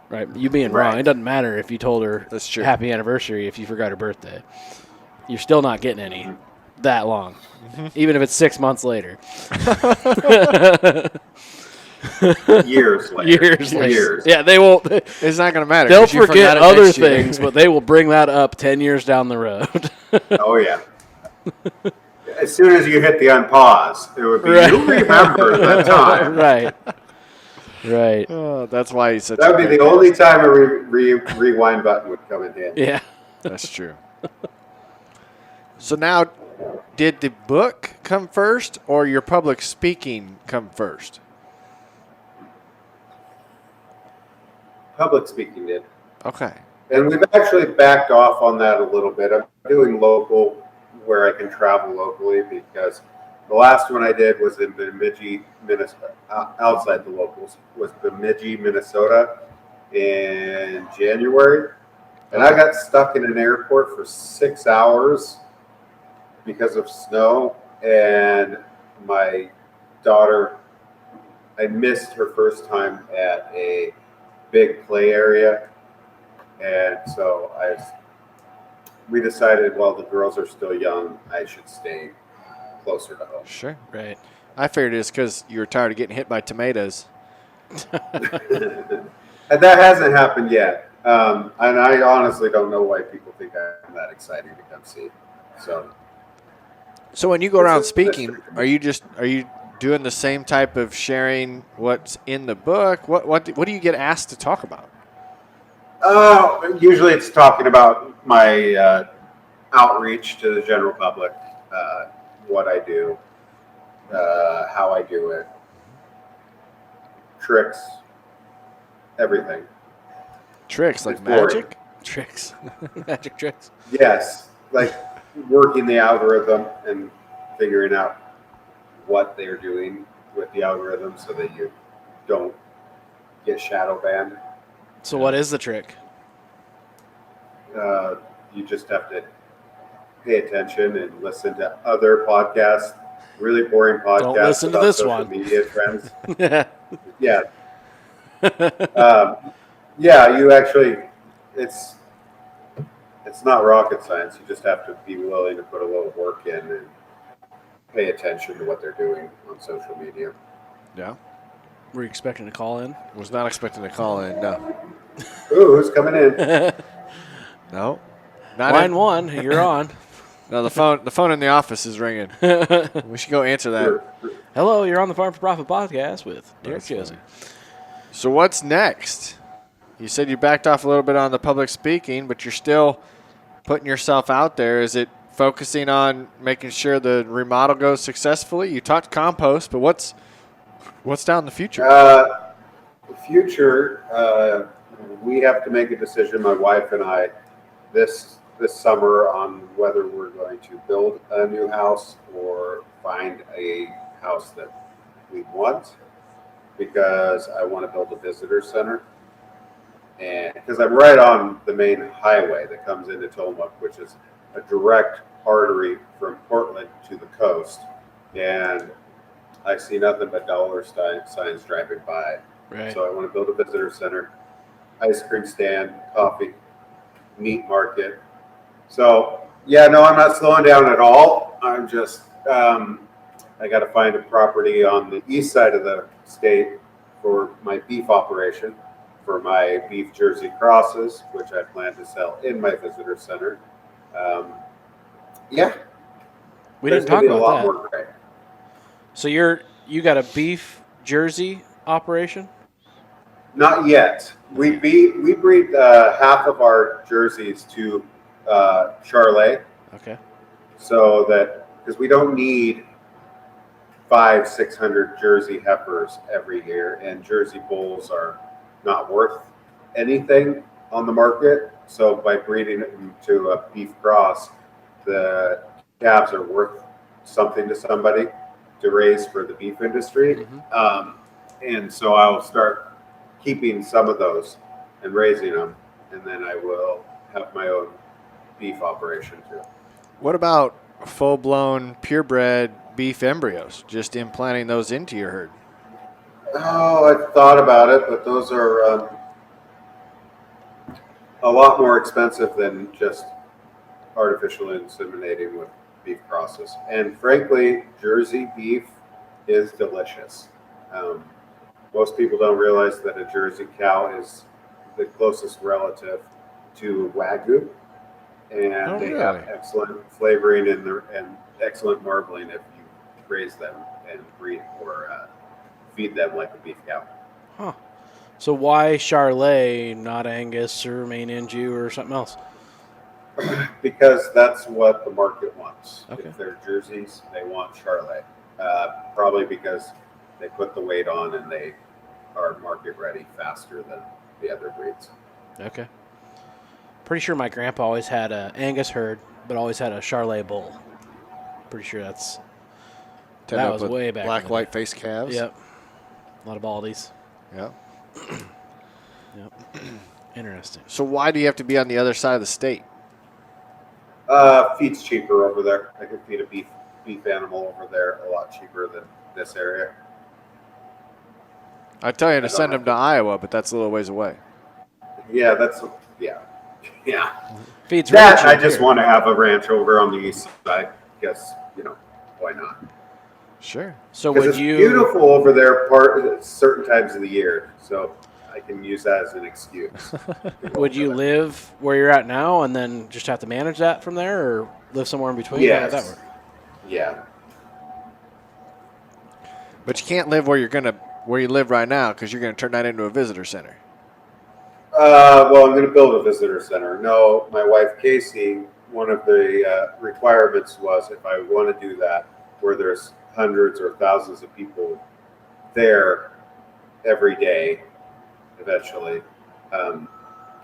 S2: right? You being wrong,
S4: Right.
S2: it doesn't matter if you told her
S3: That's true.
S2: happy anniversary if you forgot her birthday. You're still not getting any that long, even if it's 6 months later.
S4: Years later.
S2: Years later.
S4: Years.
S2: Yeah, they won't.
S3: It's not going to matter.
S2: They'll
S3: 'cause you
S2: forget
S3: forgot it
S2: other
S3: next year.
S2: things, but they will bring that up 10 years down the road.
S4: Oh yeah. As soon as you hit the unpause, it would be
S2: Right.
S4: you remember that time.
S2: Right. Right.
S3: Oh, that's why he's such
S4: That
S3: a
S4: would be
S3: great
S4: the only
S3: guest.
S4: time a rewind button would come in handy.
S2: Yeah.
S3: That's true. So now, did the book come first or your public speaking come first?
S4: Public speaking did.
S3: Okay.
S4: And we've actually backed off on that a little bit. I'm doing local where I can travel locally because the last one I did was in Bemidji, Minnesota, outside the locals, was Bemidji, Minnesota in January. And I got stuck in an airport for 6 hours because of snow. And my daughter, I missed her first time at a big play area. And so we decided, well, the girls are still young, I should stay closer to home.
S3: Sure.
S2: Right.
S3: I figured it's because you were tired of getting hit by tomatoes.
S4: And that hasn't happened yet. And I honestly don't know why people think I'm that exciting to come see.
S3: So when you go around
S4: That's
S3: speaking,
S4: true.
S3: are you doing the same type of sharing what's in the book? What do you get asked to talk about?
S4: Usually it's talking about my outreach to the general public, what I do, how I do it, tricks, everything.
S3: Tricks like
S4: It's boring.
S3: magic?
S2: Tricks. Magic tricks.
S4: Yes, like working the algorithm and figuring out what they're doing with the algorithm so that you don't get shadow banned.
S2: So what is the trick?
S4: You just have to pay attention and listen to other podcasts, really boring podcasts.
S2: Don't listen to
S4: about
S2: this
S4: social
S2: one.
S4: Media trends. Yeah. Yeah, you actually, it's not rocket science. You just have to be willing to put a little work in and pay attention to what they're doing on social media.
S3: Yeah.
S2: Were you expecting to call in?
S3: Was not expecting to call in. No.
S4: Ooh, who's coming in?
S3: No. Not
S2: Line
S3: in.
S2: one, you're on.
S3: No, the phone in the office is ringing. We should go answer that.
S2: Hello, you're on the Farm for Profit podcast with Derrick
S3: That's
S2: Josey.
S3: So what's next? You said you backed off a little bit on the public speaking, but you're still putting yourself out there. Is it focusing on making sure the remodel goes successfully? You talked compost, but what's down the future?
S4: The future, we have to make a decision, my wife and I, this summer on whether we're going to build a new house or find a house that we want, because I want to build a visitor center. And because I'm right on the main highway that comes into Tillamook, which is a direct artery from Portland to the coast, and I see nothing but dollar signs driving by.
S2: Right.
S4: So I want to build a visitor center, ice cream stand, coffee, meat market. So yeah, no, I'm not slowing down at all. I'm just I got to find a property on the east side of the state for my beef operation, for my beef Jersey crosses, which I plan to sell in my visitor center. Yeah,
S2: We
S4: there's
S2: didn't talk
S4: gonna be a lot
S2: about that.
S4: more gray.
S2: So you got a beef Jersey operation?
S4: Not yet. We breed half of our jerseys to Charlet,
S2: Okay.
S4: so that because we don't need 500-600 Jersey heifers every year, and Jersey bulls are not worth anything on the market. So by breeding them to a beef cross, the calves are worth something to somebody to raise for the beef industry. And so I'll start keeping some of those and raising them, and then I will have my own beef operation too.
S3: What about full-blown purebred beef embryos? Just implanting those into your herd.
S4: Oh, I've thought about it, but those are a lot more expensive than just artificial inseminating with beef crosses. And frankly, Jersey beef is delicious. Most people don't realize that a Jersey cow is the closest relative to Wagyu, and they have excellent flavoring and excellent marbling if you raise them and breed or feed them like a beef cow.
S2: Huh. So why Charlet, not Angus or Maine Anjou or something else?
S4: Because that's what the market wants.
S2: Okay.
S4: If they're jerseys, they want Charlet. Probably because they put the weight on and they are market ready faster than the other breeds.
S2: Okay. Pretty sure my grandpa always had a Angus herd, but always had a Charlet bull. Pretty sure that was way back.
S3: Black, white face calves.
S2: Yep. A lot of baldies.
S3: Yep.
S2: Yep. Interesting.
S3: So why do you have to be on the other side of the state?
S4: Feed's cheaper over there. I can feed a beef animal over there a lot cheaper than this area.
S3: I tell you to send them to Iowa, but that's a little ways away.
S4: Yeah, yeah.
S2: Feeds
S4: That
S2: really
S4: I
S2: cheap
S4: just
S2: here.
S4: want to have a ranch over on the east side. Guess why not?
S3: Sure.
S2: So
S4: Because
S2: would
S4: it's
S2: you
S4: beautiful over there certain times of the year, so I can use that as an excuse.
S2: would you live where you're at now and then just have to manage that from there, or live somewhere in between? How would that
S4: Yes.
S2: work?
S4: Yeah.
S3: But you can't live where you live right now because you're gonna turn that into a visitor center.
S4: Well, I'm going to build a visitor center. No, my wife Casey, one of the requirements was if I want to do that, where there's hundreds or thousands of people there every day, eventually,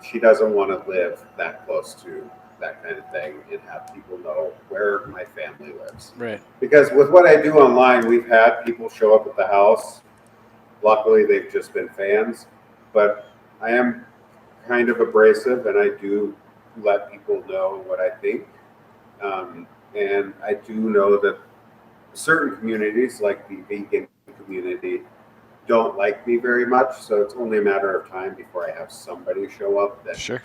S4: she doesn't want to live that close to that kind of thing and have people know where my family lives.
S2: Right.
S4: Because with what I do online, we've had people show up at the house. Luckily, they've just been fans, but I am kind of abrasive, and I do let people know what I think. And I do know that certain communities, like the vegan community, don't like me very much. So it's only a matter of time before I have somebody show up that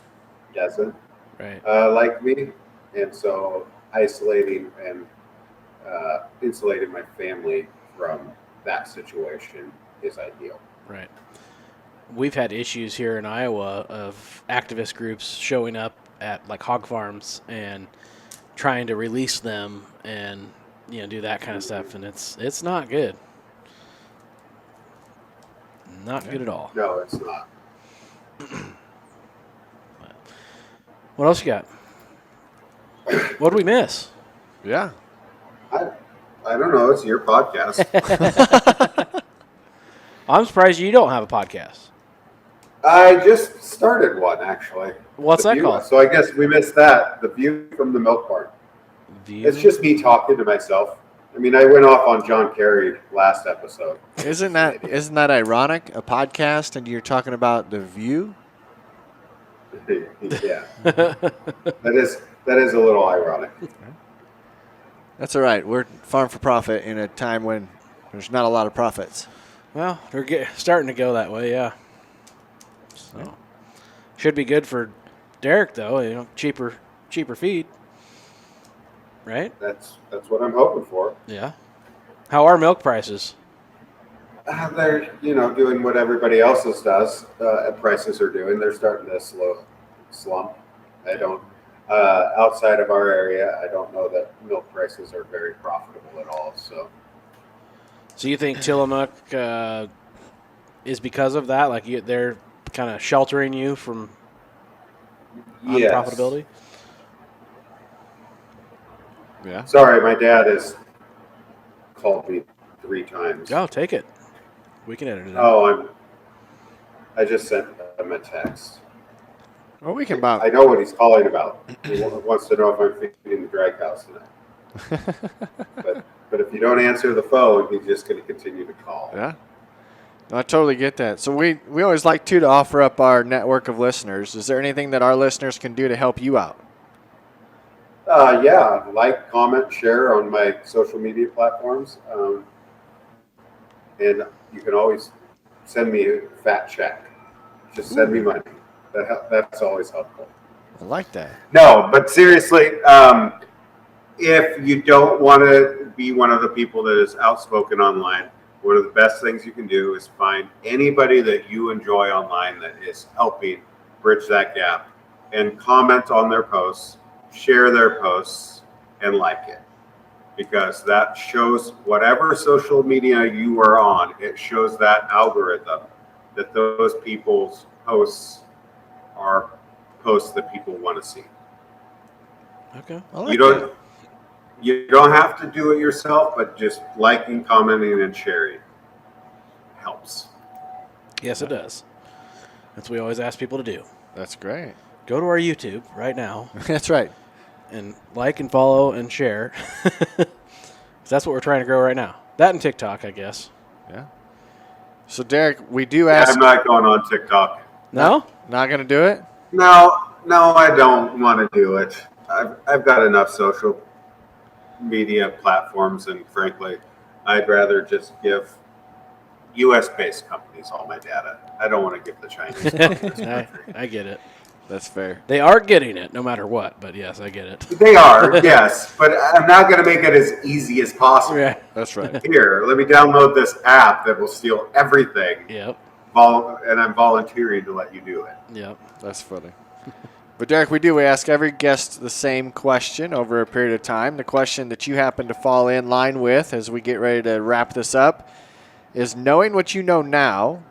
S4: doesn't
S2: Right.
S4: like me. And so isolating and insulating my family from that situation is ideal.
S2: Right. We've had issues here in Iowa of activist groups showing up at like hog farms and trying to release them and do that kind of stuff, and it's not good. Not good at all.
S4: No, it's not.
S2: What else you got? What did we miss?
S3: Yeah.
S4: I don't know. It's your podcast.
S2: I'm surprised you don't have a podcast.
S4: I just started one, actually.
S2: What's
S4: The
S2: that
S4: View.
S2: called?
S4: So I guess we missed that. The View from the Milk Barn.
S2: View?
S4: It's just me talking to myself. I mean, I went off on John Kerry last episode.
S3: Isn't that ironic? A podcast, and you're talking about the view.
S4: Yeah, that is a little ironic.
S3: That's all right. We're farm for profit in a time when there's not a lot of profits.
S2: Well, they're starting to go that way, yeah. So should be good for Derrick, though. You know, cheaper feed, right?
S4: That's what I'm hoping for.
S2: Yeah. How are milk prices?
S4: They're doing what everybody else's does. Prices are doing. They're starting to slump. I don't. Outside of our area, I don't know that milk prices are very profitable at all. So
S2: you think Tillamook is because of that? Like they're kind of sheltering you from
S4: yes.
S2: unprofitability?
S3: Yeah.
S4: Sorry, my dad has called me 3 times.
S2: Oh, take it. We can edit it out.
S4: Oh, I just sent him a text.
S3: Well, we can
S4: I know what he's calling about. He wants to know if I'm feeding the drag house tonight. but if you don't answer the phone, he's just going to continue to call.
S3: Yeah. No, I totally get that. So we always like to offer up our network of listeners. Is there anything that our listeners can do to help you out?
S4: Yeah, like, comment, share on my social media platforms. And you can always send me a fat check. Just send me money. That's always helpful.
S3: I like that.
S4: No, but seriously, if you don't want to be one of the people that is outspoken online, one of the best things you can do is find anybody that you enjoy online that is helping bridge that gap and comment on their posts, share their posts, and like it. Because that shows whatever social media you are on, it shows that algorithm that those people's posts are posts that people want to see.
S2: Okay.
S4: You don't have to do it yourself, but just liking, commenting, and sharing helps.
S2: Yes, it does. That's what we always ask people to do.
S3: That's great.
S2: Go to our YouTube right now.
S3: That's right.
S2: And like and follow and share. That's what we're trying to grow right now. That and TikTok, I guess.
S3: Yeah. So, Derrick, we do ask.
S4: I'm not going on TikTok.
S2: No?
S3: Not going to do it?
S4: No, I don't want to do it. I've got enough social media platforms, and frankly, I'd rather just give U.S.-based companies all my data. I don't want to give the Chinese companies.
S2: I get it.
S3: That's fair.
S2: They are getting it no matter what, but yes, I get it.
S4: They are, yes, but I'm not going to make it as easy as possible.
S2: Yeah.
S3: That's right.
S4: Here, let me download this app that will steal everything,
S2: Yep.
S4: and I'm volunteering to let you do it.
S2: Yep.
S3: That's funny. But, Derrick, we ask every guest the same question over a period of time. The question that you happen to fall in line with as we get ready to wrap this up is, knowing what you know now,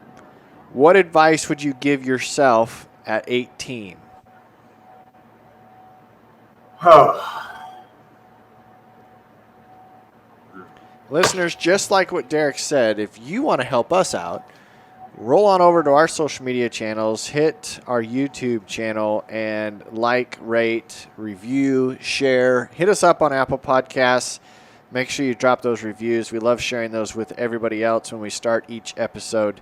S3: what advice would you give yourself at 18? Listeners, just like what Derrick said, if you want to help us out, roll on over to our social media channels, hit our YouTube channel, and like, rate, review, share. Hit us up on Apple Podcasts. Make sure you drop those reviews. We love sharing those with everybody else when we start each episode.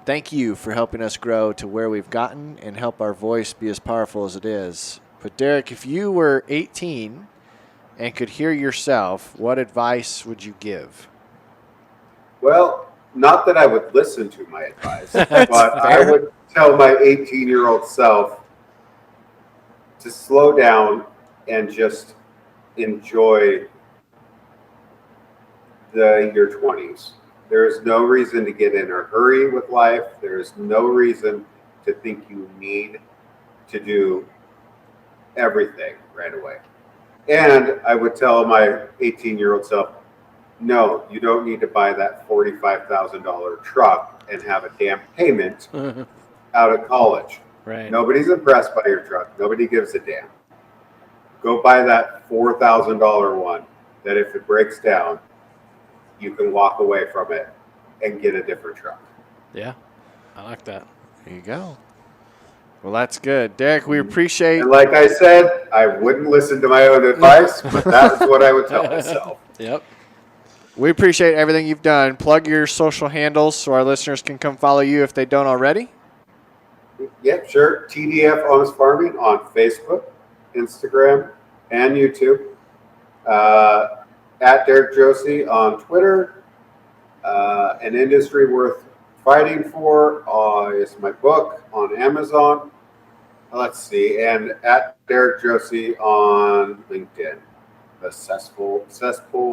S3: Thank you for helping us grow to where we've gotten and help our voice be as powerful as it is. But, Derrick, if you were 18 and could hear yourself, what advice would you give?
S4: Well, not that I would listen to my advice, but I would tell my 18-year-old self to slow down and just enjoy your 20s. There is no reason to get in a hurry with life. There is no reason to think you need to do everything right away. And I would tell my 18-year-old self, no, you don't need to buy that $45,000 truck and have a damn payment out of college.
S2: Right.
S4: Nobody's impressed by your truck. Nobody gives a damn. Go buy that $4,000 one that if it breaks down, you can walk away from it and get a different truck.
S2: Yeah, I like that.
S3: There you go. Well, that's good. Derrick, we appreciate.
S4: And like I said, I wouldn't listen to my own advice, but that's what I would tell myself.
S2: Yep.
S3: We appreciate everything you've done. Plug your social handles so our listeners can come follow you if they don't already.
S4: Yep, sure. TDF Honest Farming on Facebook, Instagram, and YouTube. At Derrick Josey on Twitter. An industry worth fighting for is my book on Amazon. Let's see, and at Derrick Josey on LinkedIn. The cesspool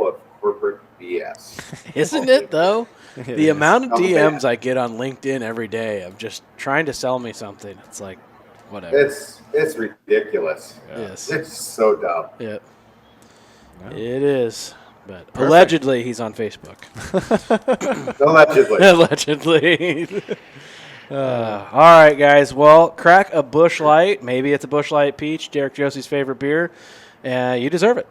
S4: of corporate BS.
S2: Isn't it though? The amount of
S4: Oh,
S2: DMs
S4: man.
S2: I get on LinkedIn every day of just trying to sell me something. It's like, whatever.
S4: It's ridiculous.
S2: Yes.
S4: It's so dumb.
S2: Yep.
S3: No.
S2: It is. But allegedly, he's on Facebook.
S4: Allegedly.
S2: Allegedly. All right, guys. Well, crack a Busch Light. Maybe it's a Busch Light Peach, Derrick Josey's favorite beer. You deserve it.